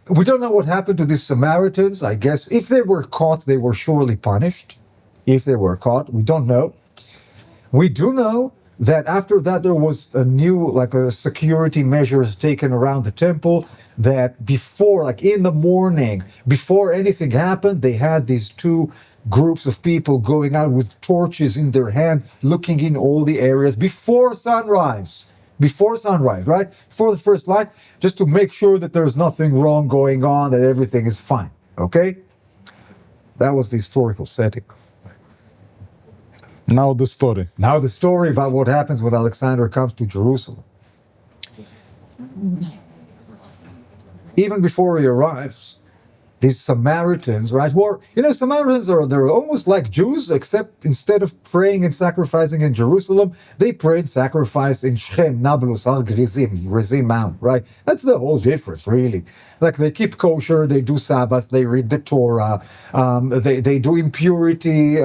we don't know what happened to these Samaritans. I guess if they were caught, they were surely punished. If they were caught, we don't know. We do know that after that there was a new, like a security measures taken around the temple, that before, like in the morning, before anything happened, they had these two groups of people going out with torches in their hand, looking in all the areas before sunrise, right? Before the first light, just to make sure that there's nothing wrong going on, that everything is fine, okay? That was the historical setting. Now the story. Now the story about what happens when Alexander comes to Jerusalem. Even before he arrives, these Samaritans, right? Who are, Samaritans they're almost like Jews, except instead of praying and sacrificing in Jerusalem, they pray and sacrifice in Shechem, Nablus, Har Gerizim Mount, right? That's the whole difference, really. Like they keep kosher, they do Sabbath, they read the Torah, they do impurity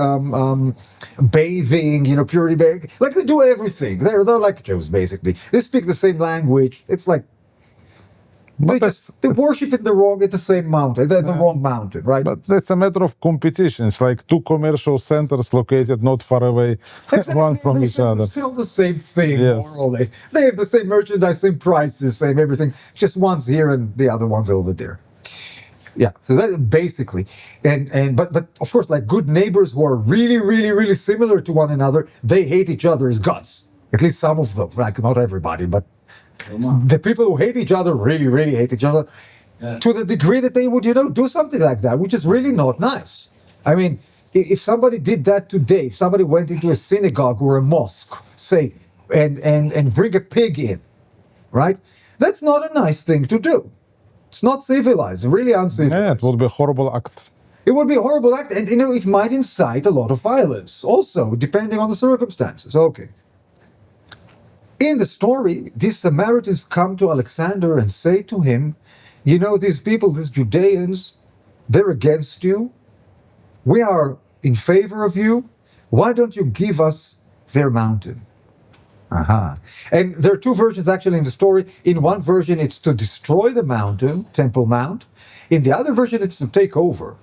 bathing, purity bathing. Like they do everything. They're like Jews, basically. They speak the same language. It's like they worship at the same mountain, the wrong mountain, right? But it's a matter of competition. It's like two commercial centers located not far away, exactly. one from each other. They sell the same thing, yes. More or less. They have the same merchandise, same prices, same everything. Just one's here and the other one's over there. Yeah, so that basically, but of course, like good neighbors who are really, really, really similar to one another, they hate each other's guts. At least some of them, like not everybody, but the people who hate each other really, really hate each other to the degree that they would, do something like that, which is really not nice. I mean, if somebody did that today, if somebody went into a synagogue or a mosque, say, and bring a pig in, right? That's not a nice thing to do. It's not civilized, really uncivilized. Yeah, it would be a horrible act. It would be a horrible act, and it might incite a lot of violence, also, depending on the circumstances. Okay. In the story, these Samaritans come to Alexander and say to him, these people, these Judeans, they're against you. We are in favor of you. Why don't you give us their mountain? And there are two versions actually in the story. In one version, it's to destroy the mountain, Temple Mount. In the other version, it's to take over.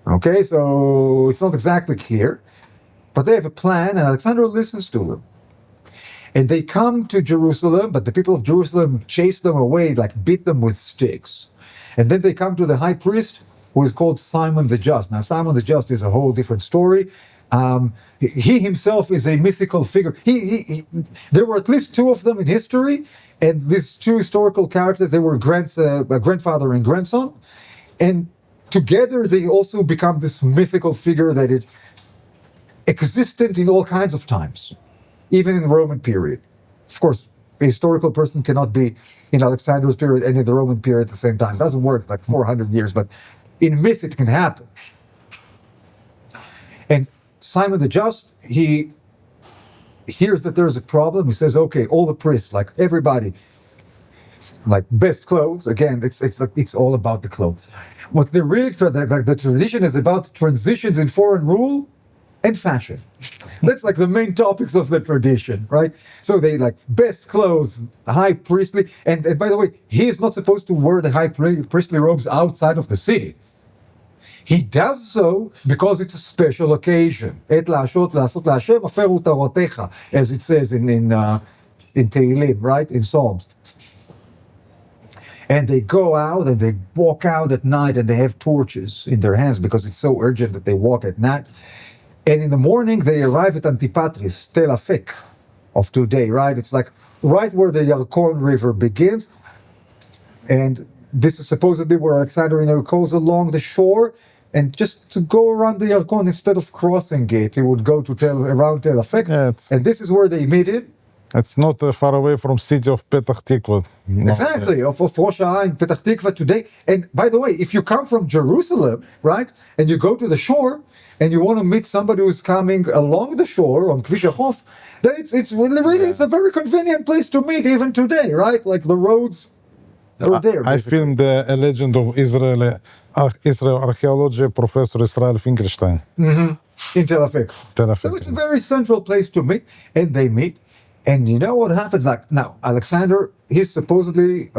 Okay, so it's not exactly clear. But they have a plan, and Alexander listens to them. And they come to Jerusalem, but the people of Jerusalem chase them away, like beat them with sticks. And then they come to the high priest, who is called Simon the Just. Now, Simon the Just is a whole different story. He himself is a mythical figure. There were at least two of them in history, and these two historical characters, they were grandfather and grandson. And together they also become this mythical figure that is existent in all kinds of times, even in the Roman period. Of course, a historical person cannot be in Alexander's period and in the Roman period at the same time. It doesn't work like 400 years, but in myth it can happen. And Simon the Just, he hears that there's a problem. He says, okay, all the priests, like everybody, like best clothes. Again, it's all about the clothes. What the really like the tradition is about transitions in foreign rule and fashion. That's like the main topics of the tradition, right? So they like best clothes, high priestly, and by the way, he is not supposed to wear the high priestly robes outside of the city. He does so because it's a special occasion. Et la'ashot la'asot la'Hashem aferu tarotecha, as it says in Tehillim, right? In Psalms. And they go out and they walk out at night and they have torches in their hands because it's so urgent that they walk at night. And in the morning they arrive at Antipatris, Tel Afek of today, right? It's like right where the Yarkon River begins. And this is supposedly where Alexander goes along the shore. And just to go around the Yarkon, instead of crossing it, he would go to around Tel Afek. Yeah, and this is where they meet him. It's not far away from city of Petach Tikva. Exactly, of Rosh Hashanah, Petach Tikva today. And by the way, if you come from Jerusalem, right, and you go to the shore, and you want to meet somebody who's coming along the shore on Kvish Achov, then it's really it's a very convenient place to meet even today, right? Like the roads are there. I filmed a legend of Israel archaeology professor Israel Finkelstein. In Tel Afek. So it's a very central place to meet, and they meet. And you know what happens? Like now, Alexander, he's supposedly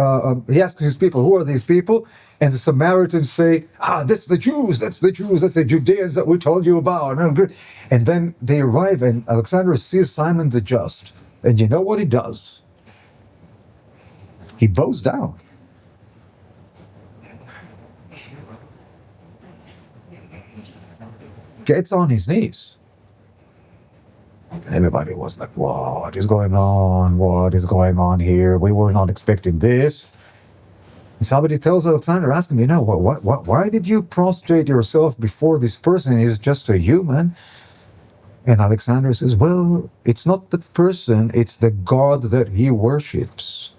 he asks his people, "Who are these people?" And the Samaritans say, that's the Jews, that's the Judeans that we told you about. And then they arrive, and Alexander sees Simon the Just. And you know what he does? He bows down. Gets on his knees. Everybody was like, what is going on? What is going on here? We were not expecting this. And somebody tells Alexander, ask him, why did you prostrate yourself before this person? He's just a human. And Alexander says, well, it's not the person, it's the God that he worships.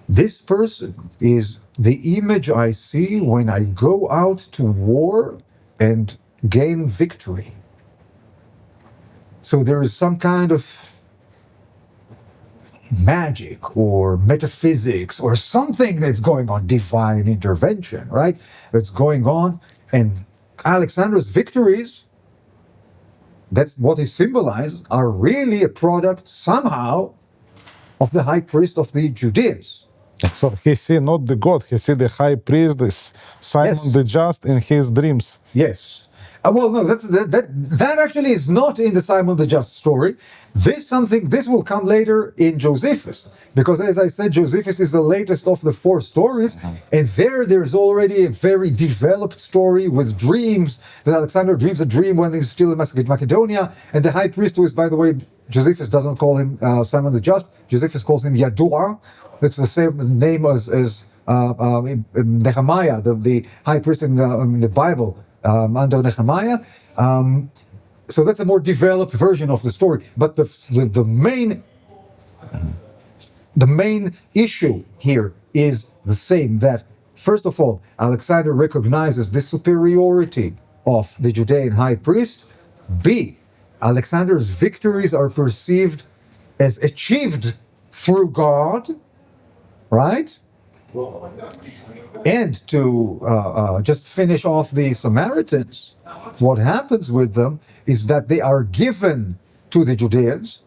This person is the image I see when I go out to war and gain victory. So there is some kind of magic or metaphysics or something that's going on, divine intervention, right? That's going on. And Alexander's victories, that's what he symbolizes, are really a product somehow of the high priest of the Judeans. So he see not the God, he see the high priest, this Simon the Just in his dreams. Yes. Well, no, that actually is not in the Simon the Just story. This will come later in Josephus, because as I said, Josephus is the latest of the four stories, and there's already a very developed story with dreams, that Alexander dreams a dream when he's still in Macedonia, and the high priest, who is, by the way, Josephus doesn't call him Simon the Just, Josephus calls him Yadua. That's the same name as Nehemiah, the high priest in the Bible, under Nehemiah. So that's a more developed version of the story. But the main issue here is the same, that first of all, Alexander recognizes the superiority of the Judean high priest. B, Alexander's victories are perceived as achieved through God, right? And to just finish off the Samaritans, what happens with them is that they are given to the Judeans,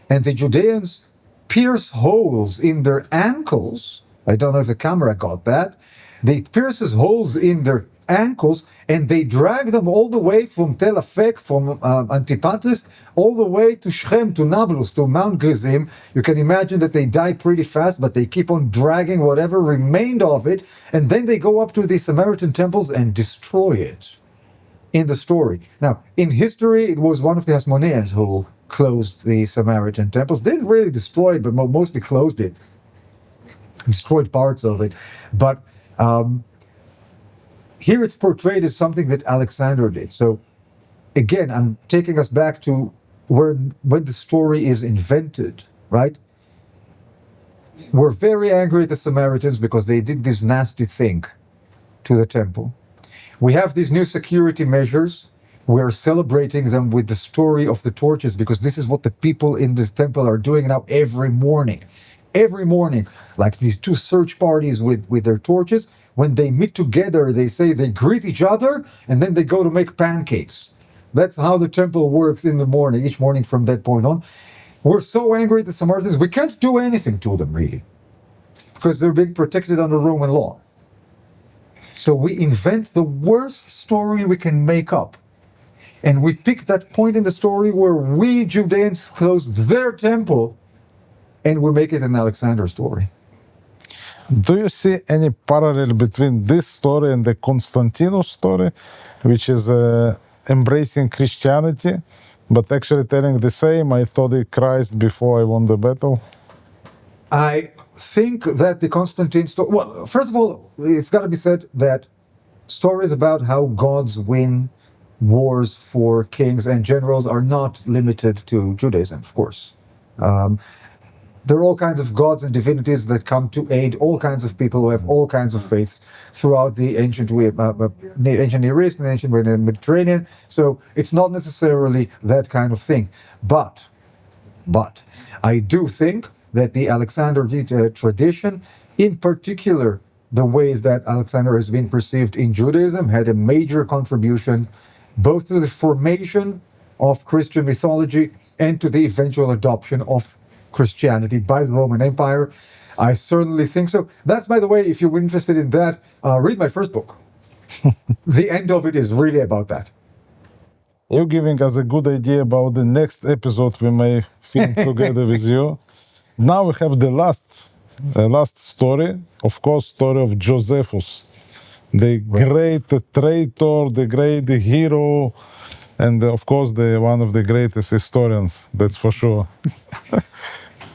and the Judeans pierce holes in their ankles. I don't know if the camera got that. They pierces holes in their ankles, and they drag them all the way from Tel Afek, from Antipatris, all the way to Shechem, to Nablus, to Mount Gerizim. You can imagine that they die pretty fast, but they keep on dragging whatever remained of it, and then they go up to the Samaritan temples and destroy it in the story. Now, in history, it was one of the Hasmoneans who closed the Samaritan temples. They didn't really destroy it, but mostly closed it, destroyed parts of it. But here it's portrayed as something that Alexander did. So again, I'm taking us back to when the story is invented, right? We're very angry at the Samaritans because they did this nasty thing to the temple. We have these new security measures. We're celebrating them with the story of the torches because this is what the people in the temple are doing now every morning. Every morning, like these two search parties with their torches, when they meet together, they say they greet each other and then they go to make pancakes. That's how the temple works in the morning, each morning from that point on. We're so angry at the Samaritans, we can't do anything to them, really, because they're being protected under Roman law. So we invent the worst story we can make up. And we pick that point in the story where we Judeans closed their temple, and we make it an Alexander story. Do you see any parallel between this story and the Constantinos story, which is embracing Christianity, but actually telling the same, I thought of Christ before I won the battle? I think that the Constantine story, well, first of all, it's got to be said that stories about how gods win wars for kings and generals are not limited to Judaism, of course. There are all kinds of gods and divinities that come to aid all kinds of people who have all kinds of faiths throughout the ancient Near East and ancient Mediterranean. So it's not necessarily that kind of thing. But I do think that the Alexander tradition, in particular, the ways that Alexander has been perceived in Judaism, had a major contribution both to the formation of Christian mythology and to the eventual adoption of Christianity by the Roman Empire. I certainly think so. That's, by the way, if you're interested in that, read my first book. The end of it is really about that. You're giving us a good idea about the next episode we may film together with you. Now we have the last story, of course, story of Josephus, the great traitor, the great hero, and of course, one of the greatest historians, that's for sure.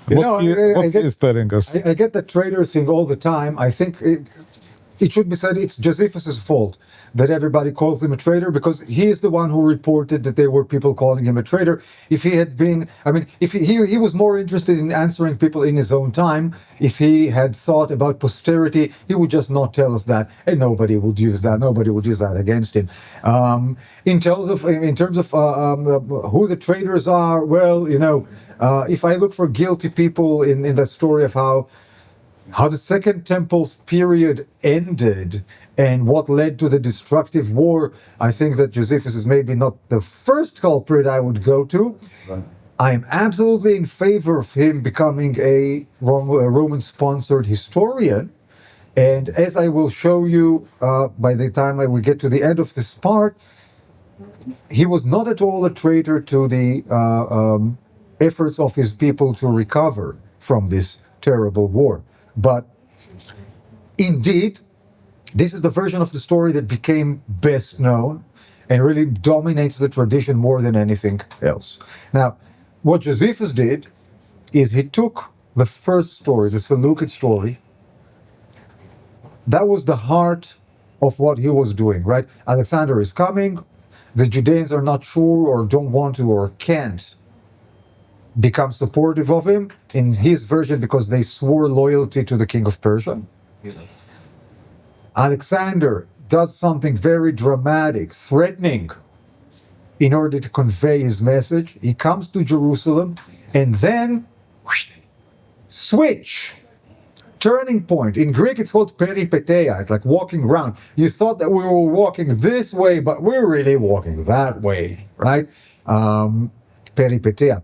What he is telling us. I get the traitor thing all the time. I think it should be said it's Josephus' fault that everybody calls him a traitor, because he is the one who reported that there were people calling him a traitor. If he had been, if he was more interested in answering people in his own time, if he had thought about posterity, he would just not tell us that, and nobody would use that. Nobody would use that against him. In terms of who the traitors are, well, if I look for guilty people in that story of how the Second Temple's period ended and what led to the destructive war, I think that Josephus is maybe not the first culprit I would go to. Right. I'm absolutely in favor of him becoming a Roman-sponsored historian. And as I will show you by the time I will get to the end of this part, he was not at all a traitor to the efforts of his people to recover from this terrible war. But indeed, this is the version of the story that became best known and really dominates the tradition more than anything else. Now, what Josephus did is he took the first story, the Seleucid story. That was the heart of what he was doing, right? Alexander is coming. The Judeans are not sure or don't want to or can't become supportive of him, in his version, because they swore loyalty to the king of Persia. Alexander does something very dramatic, threatening, in order to convey his message. He comes to Jerusalem, and then switch, turning point. In Greek, it's called peripeteia. It's like walking around. You thought that we were walking this way, but we're really walking that way, right? Peripeteia.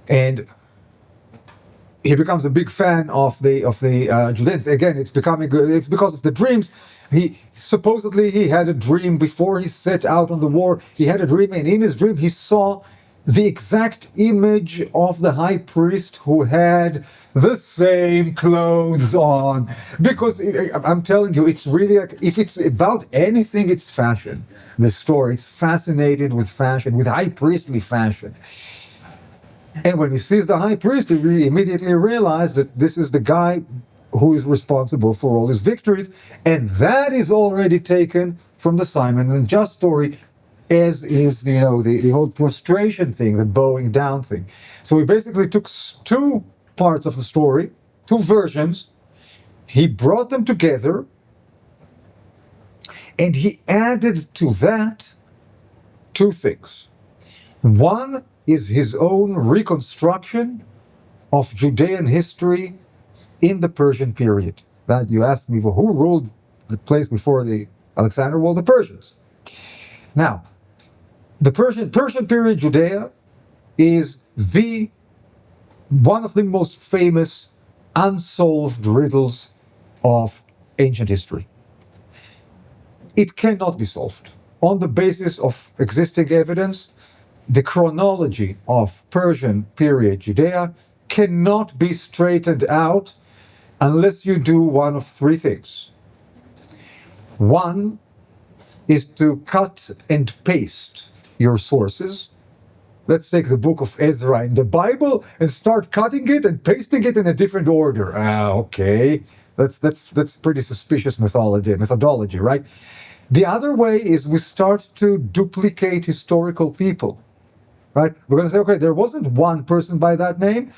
And he becomes a big fan of the Judeans. Again, it's because of the dreams. He had a dream before he set out on the war. He had a dream, and in his dream he saw the exact image of the high priest who had the same clothes on. Because I'm telling you, it's really like, if it's about anything, it's fashion. The story, it's fascinated with fashion, with high priestly fashion. And when he sees the high priest, he immediately realized that this is the guy who is responsible for all his victories, and that is already taken from the Simon and Just story, as is the whole prostration thing, the bowing down thing. So he basically took two parts of the story, two versions, he brought them together, and he added to that two things. One is his own reconstruction of Judean history in the Persian period. That you asked me, well, who ruled the place before the Alexander? Well, the Persians. Now, the Persian period Judea is one of the most famous unsolved riddles of ancient history. It cannot be solved. On the basis of existing evidence, the chronology of Persian period Judea cannot be straightened out unless you do one of three things. One is to cut and paste your sources. Let's take the book of Ezra in the Bible and start cutting it and pasting it in a different order. Okay. That's pretty suspicious methodology, right? The other way is we start to duplicate historical people, right? We're going to say, okay, there wasn't one person by that name.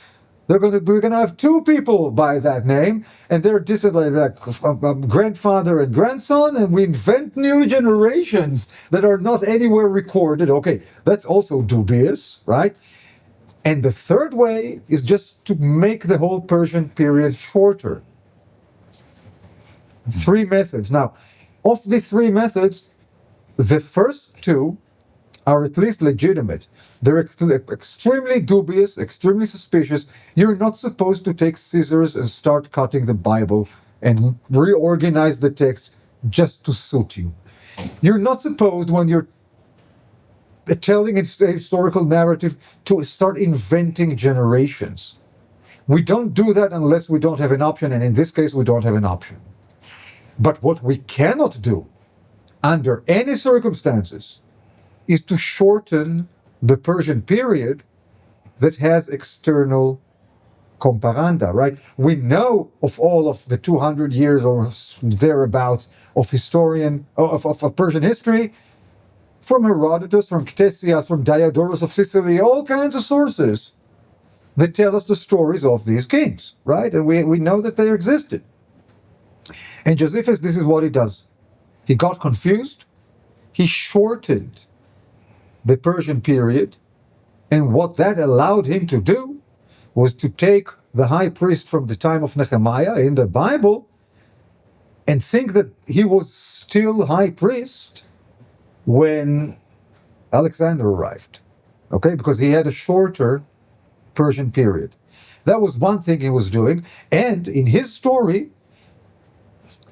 We're going to have two people by that name, and they're grandfather and grandson, and we invent new generations that are not anywhere recorded. Okay, that's also dubious, right? And the third way is just to make the whole Persian period shorter. Three methods. Now, of the three methods, the first two are at least legitimate. They're extremely dubious, extremely suspicious. You're not supposed to take scissors and start cutting the Bible and reorganize the text just to suit you. You're not supposed, when you're telling a historical narrative, to start inventing generations. We don't do that unless we don't have an option, and in this case, we don't have an option. But what we cannot do, under any circumstances, is to shorten the Persian period that has external comparanda, right? We know of all of the 200 years or thereabouts of Persian history from Herodotus, from Ctesias, from Diodorus of Sicily, all kinds of sources that tell us the stories of these kings, right? And we know that they existed. And Josephus, this is what he does. He got confused. He shortened the Persian period, and what that allowed him to do was to take the high priest from the time of Nehemiah in the Bible and think that he was still high priest when Alexander arrived, okay? Because he had a shorter Persian period. That was one thing he was doing, and in his story,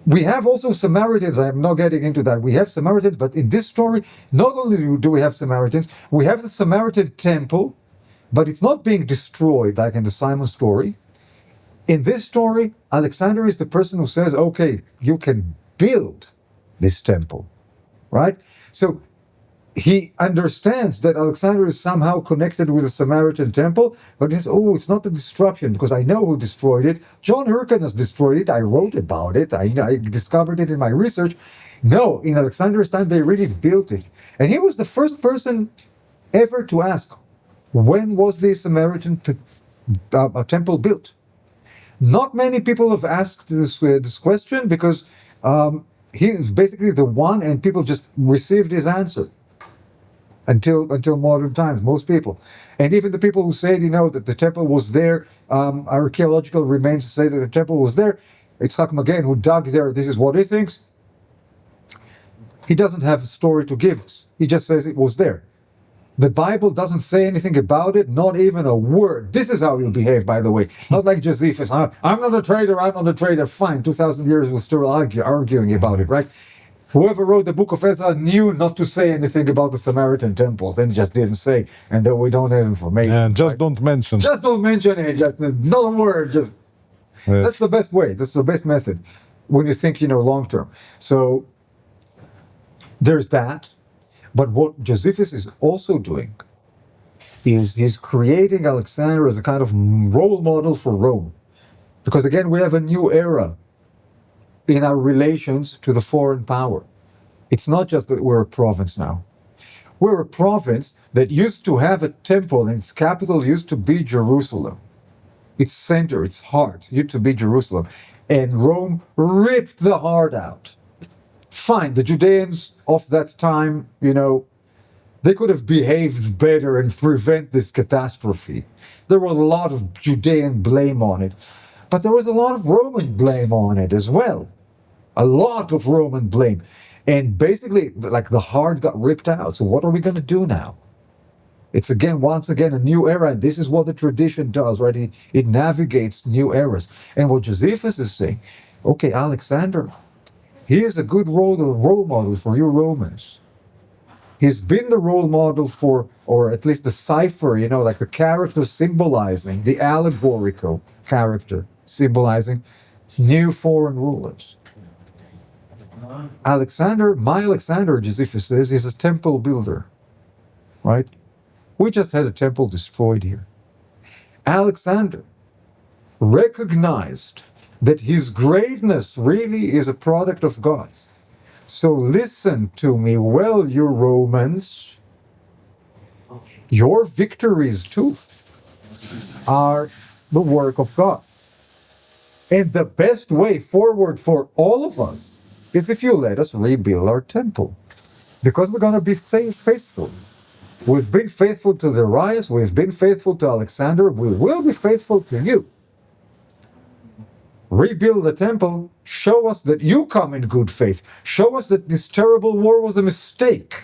we have also Samaritans. I'm not getting into that. We have Samaritans, but in this story, not only do we have Samaritans, we have the Samaritan temple, but it's not being destroyed like in the Simon story. In this story, Alexander is the person who says, okay, you can build this temple, right? So he understands that Alexander is somehow connected with the Samaritan temple, but he says, oh, it's not the destruction, because I know who destroyed it. John Hyrcanus destroyed it. I wrote about it. I discovered it in my research. No, in Alexander's time, they really built it. And he was the first person ever to ask, when was the Samaritan temple built? Not many people have asked this question, because he is basically the one, and people just received his answer. Until modern times, most people. And even the people who say, that the temple was there, archaeological remains say that the temple was there, Yitzhak Magen, who dug there, this is what he thinks. He doesn't have a story to give us. He just says it was there. The Bible doesn't say anything about it, not even a word. This is how you behave, by the way. Not like Josephus. I'm not a traitor, I'm not a traitor. Fine, 2,000 years we're still arguing about it, right? Whoever wrote the book of Ezra knew not to say anything about the Samaritan temple, then just didn't say, and then we don't have information. And just don't mention. Just don't mention it, just not a word. Just Yes. That's the best way, that's the best method when you think, long term. So there's that. But what Josephus is also doing is he's creating Alexander as a kind of role model for Rome. Because again, we have a new era in our relations to the foreign power. It's not just that we're a province now. We're a province that used to have a temple, and its capital used to be Jerusalem. Its center, its heart, used to be Jerusalem. And Rome ripped the heart out. Fine, the Judeans of that time, they could have behaved better and prevent this catastrophe. There was a lot of Judean blame on it. But there was a lot of Roman blame on it as well. A lot of Roman blame. And basically, like, the heart got ripped out. So what are we going to do now? It's once again, a new era. And this is what the tradition does, right? It navigates new eras. And what Josephus is saying, okay, Alexander, he is a good role model for you Romans. He's been the role model for, or at least the cipher, like the character symbolizing, the allegorical character symbolizing new foreign rulers. My Alexander, Josephus says, is a temple builder, right? We just had a temple destroyed here. Alexander recognized that his greatness really is a product of God. So listen to me well, you Romans. Your victories too are the work of God. And the best way forward for all of us is if you let us rebuild our temple. Because we're going to be faithful. We've been faithful to Darius. We've been faithful to Alexander. We will be faithful to you. Rebuild the temple. Show us that you come in good faith. Show us that this terrible war was a mistake.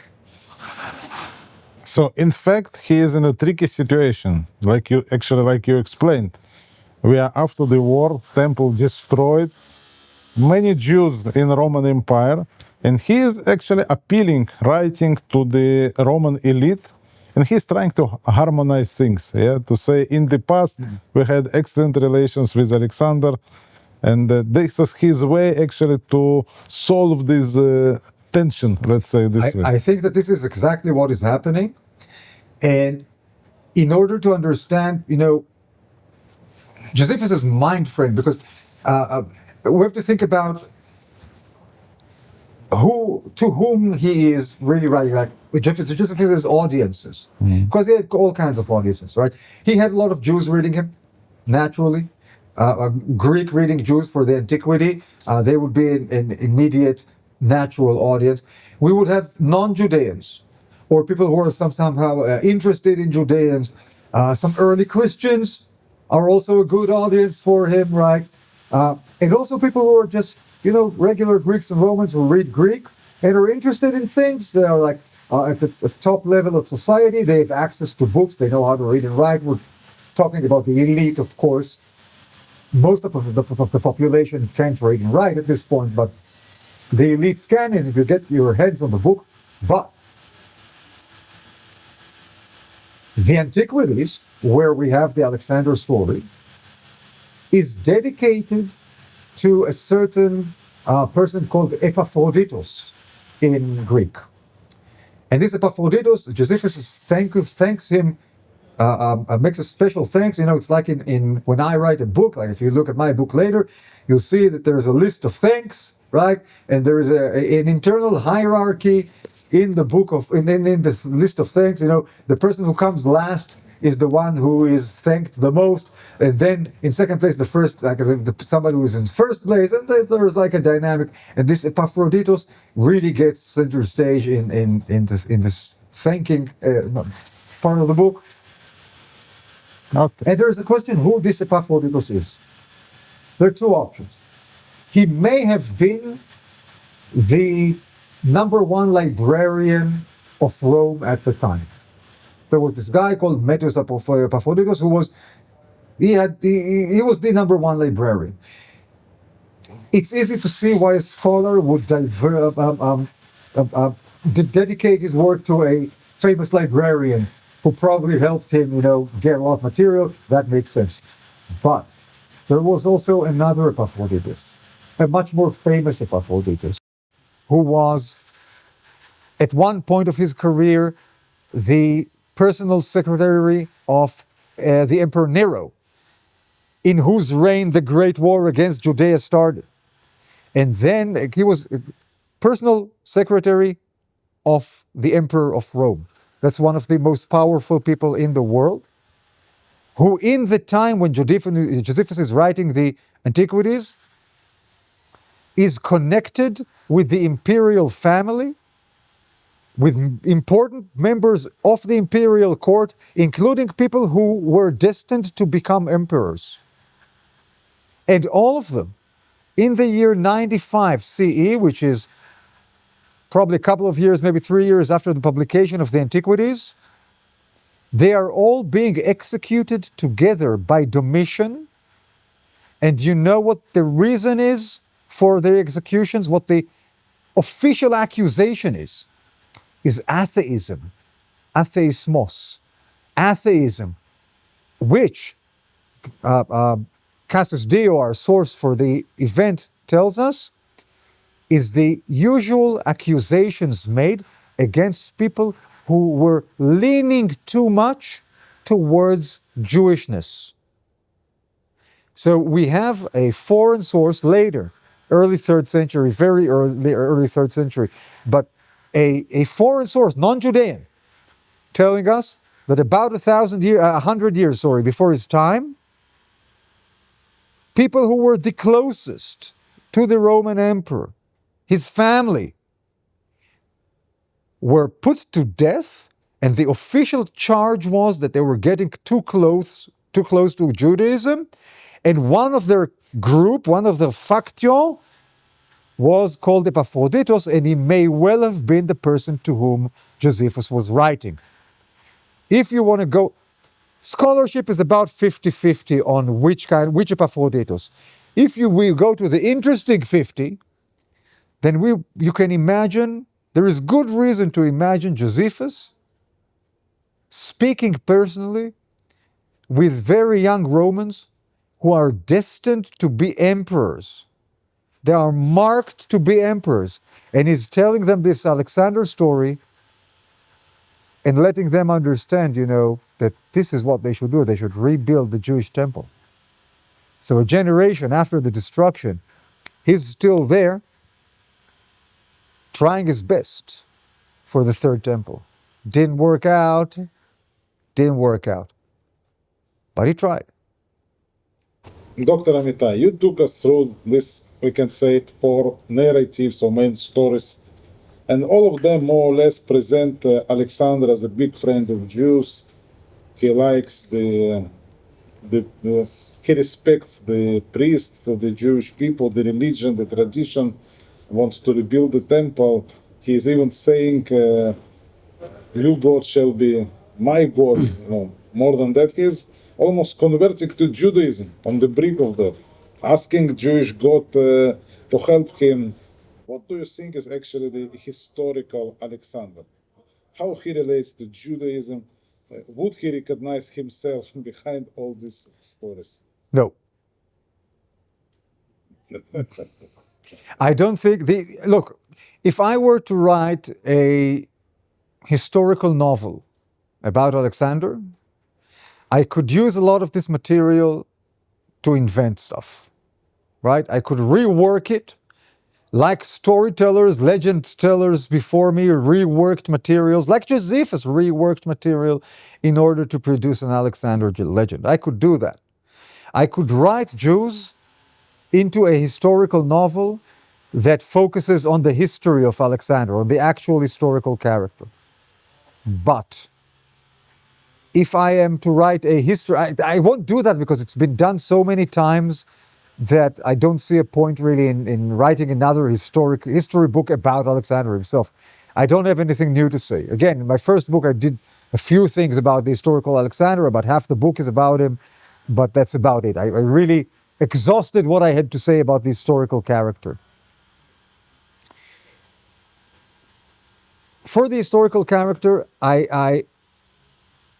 So, in fact, he is in a tricky situation, like you explained. We are after the war, temple destroyed, many Jews in Roman Empire, and he is actually writing to the Roman elite, and he's trying to harmonize things, to say in the past we had excellent relations with Alexander, and this is his way actually to solve this tension, let's say this way. I think that this is exactly what is happening, and in order to understand, Josephus's mind frame, because we have to think about to whom he is really writing, like Josephus's audiences, because he had all kinds of audiences, right? He had a lot of Jews reading him, naturally, Greek reading Jews for the antiquity. They would be an immediate natural audience. We would have non-Judeans, or people who are somehow interested in Judeans. Some early Christians are also a good audience for him, right? And also people who are just, regular Greeks and Romans who read Greek and are interested in things. They are like at the top level of society. They have access to books. They know how to read and write. We're talking about the elite, of course. Most of the population can't read and write at this point, but the elites can, and if you get your heads on the book. But the Antiquities, where we have the Alexander story, is dedicated to a certain person called Epaphroditus in Greek. And this Epaphroditus, Josephus thanks him, makes a special thanks. It's like in when I write a book, like if you look at my book later, you'll see that there's a list of thanks, right? And there is an internal hierarchy in the book in the list of thanks. The person who comes last is the one who is thanked the most, and then in second place, the first, like somebody who is in first place, and there's like a dynamic. And this Epaphroditus really gets center stage in this thanking part of the book. Okay. And there's a question who this Epaphroditus is. There are two options. He may have been the #1 librarian of Rome at the time. There was this guy called Epaphroditus who was the #1 librarian. It's easy to see why a scholar would dedicate his work to a famous librarian who probably helped him, get a lot of material. That makes sense. But there was also another Epaphroditus, a much more famous Epaphroditus, who was, at one point of his career, the personal secretary of the Emperor Nero. in whose reign the great war against Judea started. And then he was personal secretary of the Emperor of Rome. That's one of the most powerful people in the world, who in the time when Josephus is writing the Antiquities is connected with the imperial family, with important members of the imperial court, including people who were destined to become emperors. And all of them, in the year 95 CE, which is probably a couple of years, maybe 3 years after the publication of the Antiquities, they are all being executed together by Domitian. And you know what the reason is for their executions? What the official accusation is atheism, atheismos, atheism, which Cassius Dio, our source for the event, tells us is the usual accusations made against people who were leaning too much towards Jewishness. So we have a foreign source later, early 3rd century, very early 3rd century, but a foreign source, non-Judean, telling us that about 100 years before his time, people who were the closest to the Roman emperor, his family, were put to death, and the official charge was that they were getting too close to Judaism, and one of their group, one of the factio, was called Epaphroditus, and he may well have been the person to whom Josephus was writing. If you want to go, scholarship is about 50-50 on which Epaphroditus. If we go to the interesting 50, then you can imagine, there is good reason to imagine Josephus speaking personally with very young Romans who are destined to be emperors. They are marked to be emperors. And he's telling them this Alexander story and letting them understand, that this is what they should do. They should rebuild the Jewish temple. So a generation after the destruction, he's still there, trying his best for the third temple. Didn't work out. But he tried. Dr. Amitay, you took us through this, we can say it, 4 narratives or main stories, and all of them more or less present Alexander as a big friend of Jews. He likes he respects the priests of the Jewish people, the religion, the tradition, wants to rebuild the temple. He's even saying, your God shall be my God. More than that, he's almost converting to Judaism on the brink of that, asking Jewish God to help him. What do you think is actually the historical Alexander? How he relates to Judaism? Would he recognize himself behind all these stories? No. I don't think look, if I were to write a historical novel about Alexander, I could use a lot of this material to invent stuff, right? I could rework it like storytellers, legend tellers before me reworked materials, like Josephus reworked material in order to produce an Alexander legend. I could do that. I could write Jews into a historical novel that focuses on the history of Alexander, on the actual historical character. But if I am to write a history, I won't do that because it's been done so many times that I don't see a point really in writing another history book about Alexander himself. I don't have anything new to say. Again, in my first book, I did a few things about the historical Alexander. About half the book is about him, but that's about it. I really exhausted what I had to say about the historical character. For the historical character, I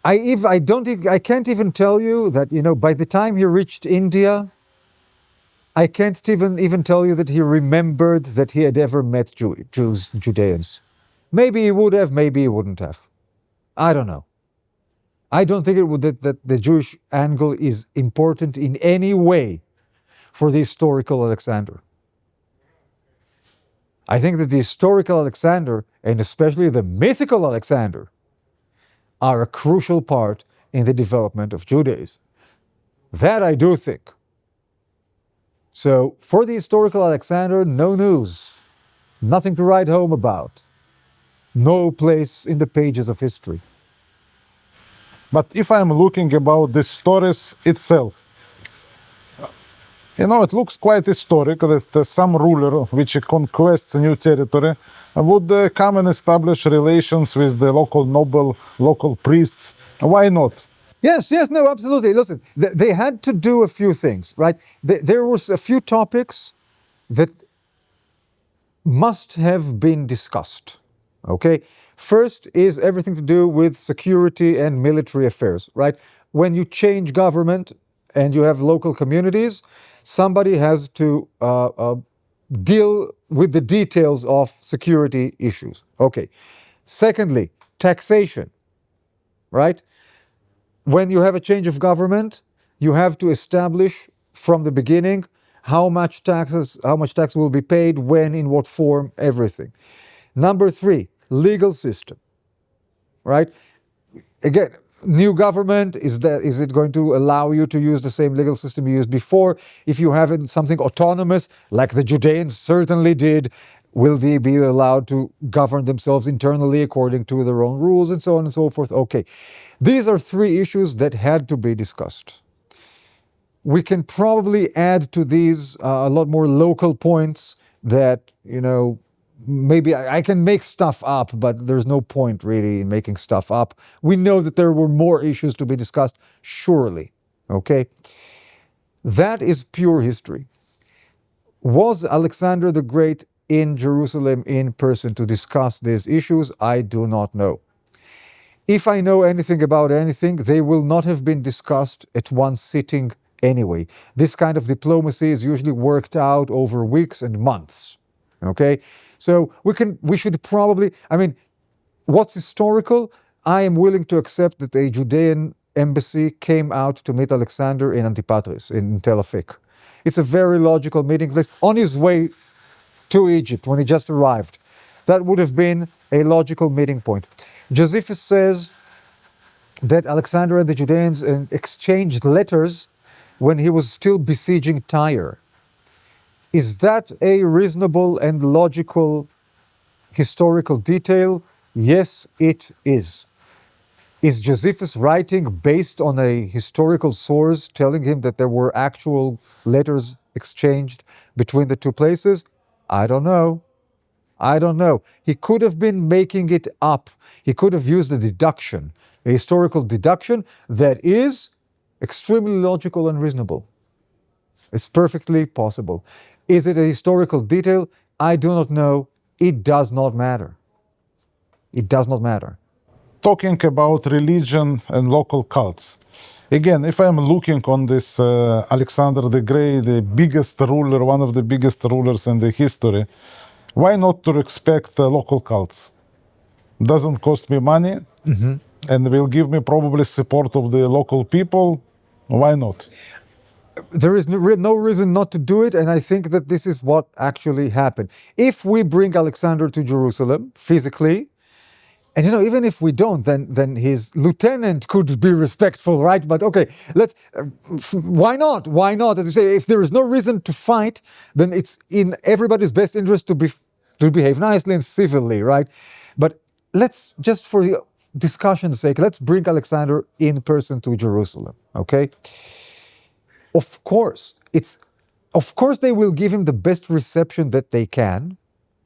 can't even tell you that, by the time he reached India, I can't even tell you that he remembered that he had ever met Judeans. Maybe he would have, maybe he wouldn't have. I don't know. I don't think that the Jewish angle is important in any way for the historical Alexander. I think that the historical Alexander, and especially the mythical Alexander, are a crucial part in the development of Judaism. That I do think. So for the historical Alexander, no news, nothing to write home about, no place in the pages of history. But if I'm looking about the stories itself, it looks quite historic that some ruler which conquests a new territory would come and establish relations with the local noble, local priests. Why not? Yes, no, absolutely. Listen, they had to do a few things, right? There was a few topics that must have been discussed, okay? First is everything to do with security and military affairs, right? When you change government and you have local communities, somebody has to deal with the details of security issues. Okay. Secondly, taxation, right? When you have a change of government, you have to establish from the beginning how much tax will be paid, when, in what form, everything. Number three, legal system, right? Again, new government, is it going to allow you to use the same legal system you used before? If you have something autonomous, like the Judeans certainly did, will they be allowed to govern themselves internally according to their own rules, and so on and so forth? Okay. These are three issues that had to be discussed. We can probably add to these a lot more local points that, maybe I can make stuff up, but there's no point really in making stuff up. We know that there were more issues to be discussed, surely, okay? That is pure history. Was Alexander the Great in Jerusalem in person to discuss these issues? I do not know. If I know anything about anything, they will not have been discussed at one sitting anyway. This kind of diplomacy is usually worked out over weeks and months, okay? So we should probably, what's historical? I am willing to accept that a Judean embassy came out to meet Alexander in Antipatris, in Tel Afik. It's a very logical meeting place on his way to Egypt when he just arrived. That would have been a logical meeting point. Josephus says that Alexander and the Judeans exchanged letters when he was still besieging Tyre. Is that a reasonable and logical historical detail? Yes, it is. Is Josephus writing based on a historical source telling him that there were actual letters exchanged between the two places? I don't know. He could have been making it up. He could have used a deduction, a historical deduction that is extremely logical and reasonable. It's perfectly possible. Is it a historical detail? I do not know. It does not matter. It does not matter. Talking about religion and local cults. Again, if I'm looking on this Alexander the Great, the biggest ruler, one of the biggest rulers in the history, why not to respect local cults? Doesn't cost me money, and will give me probably support of the local people. Why not? There is no reason not to do it, and I think that this is what actually happened. If we bring Alexander to Jerusalem physically, and even if we don't, then his lieutenant could be respectful, right? But okay, why not? Why not? As you say, if there is no reason to fight, then it's in everybody's best interest to behave nicely and civilly, right? But let's, just for the discussion's sake, let's bring Alexander in person to Jerusalem, okay? Of course they will give him the best reception that they can,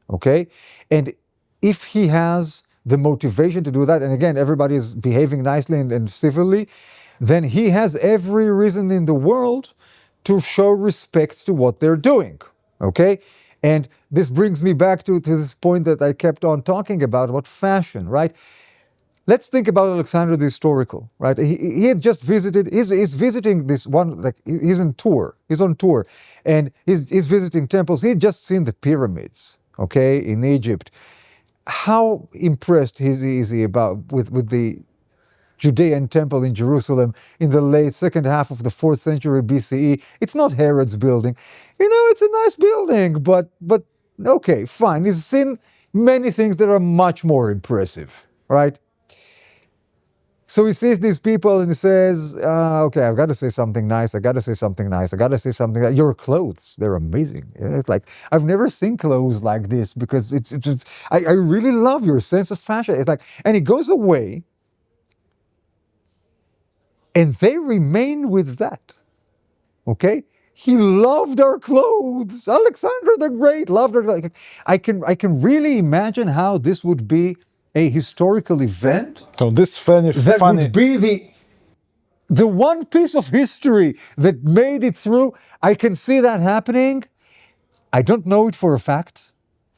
okay? And if he has the motivation to do that, and again, everybody is behaving nicely and civilly, then he has every reason in the world to show respect to what they're doing, okay? And this brings me back to this point that I kept on talking about fashion, right? Let's think about Alexander the Historical, right? He had just visited, he's visiting this one, he's on tour, and he's visiting temples. He'd just seen the pyramids, okay, in Egypt. How impressed is he with the Judean temple in Jerusalem in the late second half of the 4th century BCE. It's not Herod's building. It's a nice building, but okay, fine. He's seen many things that are much more impressive, right? So he sees these people and he says, okay, I've got to say something nice. I got to say something nice. I got to say something. Your clothes, they're amazing. It's like, I've never seen clothes like this because I really love your sense of fashion. It's like, and he goes away and they remain with that. Okay? He loved our clothes. Alexander the Great loved our. I can really imagine how this would be a historical event. So this funny, Would be the one piece of history that made it through. I can see that happening. I don't know it for a fact.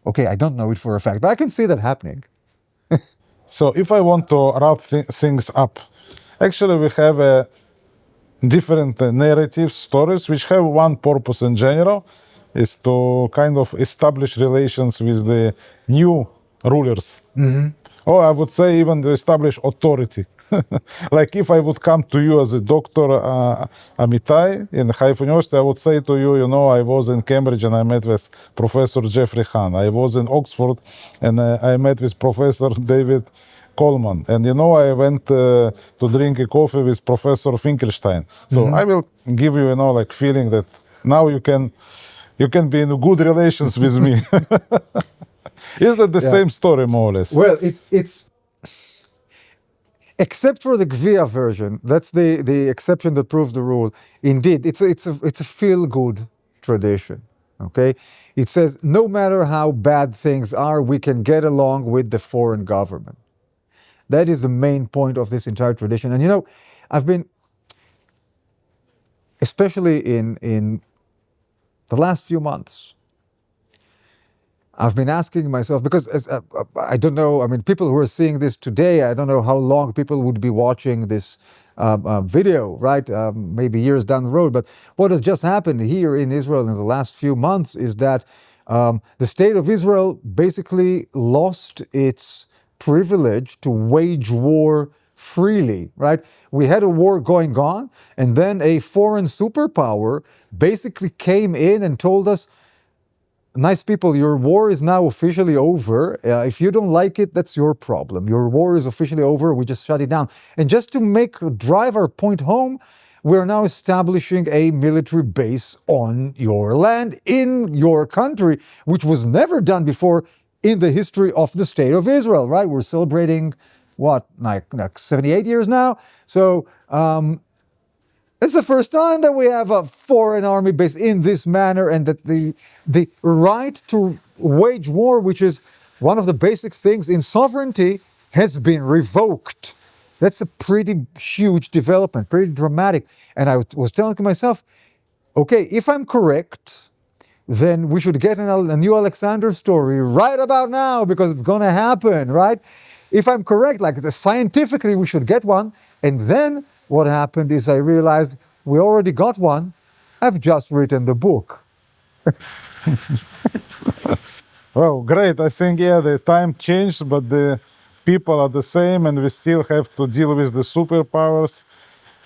Okay, I don't know it for a fact, but I can see that happening. So if I want to wrap things up, actually we have different narrative stories which have one purpose in general, is to kind of establish relations with the new rulers. Or I would say even to establish authority. Like if I would come to you as a Dr. Amitay in Haifa University, I would say to you, I was in Cambridge and I met with Professor Jeffrey Hahn. I was in Oxford and I met with Professor David Coleman. And I went to drink a coffee with Professor Finkelstein. So I will give you, like feeling that now you can be in good relations with me. Is that the same story, more or less? Well, it's except for the Gvia version, that's the exception that proves the rule. Indeed, it's a feel-good tradition. Okay, it says no matter how bad things are, we can get along with the foreign government. That is the main point of this entire tradition. And I've been, especially in the last few months, I've been asking myself, because I don't know, people who are seeing this today, I don't know how long people would be watching this video, right? Maybe years down the road. But what has just happened here in Israel in the last few months is that the state of Israel basically lost its privilege to wage war freely, right? We had a war going on, and then a foreign superpower basically came in and told us, nice people, your war is now officially over. If you don't like it, that's your problem. Your war is officially over. We just shut it down. And just to drive our point home, we're now establishing a military base on your land, in your country, which was never done before in the history of the state of Israel, right? We're celebrating, like 78 years now? So, it's the first time that we have a foreign army base in this manner, and that the right to wage war, which is one of the basic things in sovereignty, has been revoked. That's a pretty huge development, pretty dramatic. And I was telling to myself, okay, if I'm correct, then we should get a new Alexander story right about now, because it's going to happen, right? If I'm correct, like scientifically we should get one, and then what happened is I realized we already got one. I've just written the book. Well, great. I think, the time changed, but the people are the same, and we still have to deal with the superpowers.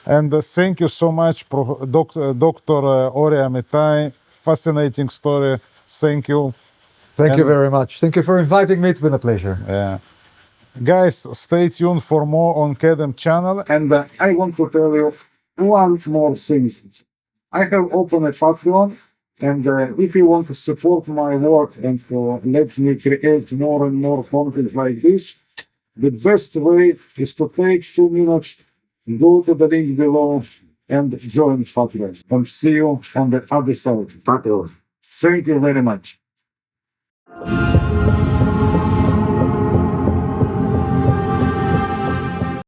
And thank you so much, Dr. Ory Amitay. Fascinating story. Thank you. Thank you very much. Thank you for inviting me. It's been a pleasure. Yeah. Guys, stay tuned for more on KEDEM Channel. And I want to tell you one more thing. I have opened a Patreon, and if you want to support my work and let me create more and more content like this, the best way is to take 2 minutes, go to the link below, and join Patreon. And see you on the other side. Patreon. Thank you very much.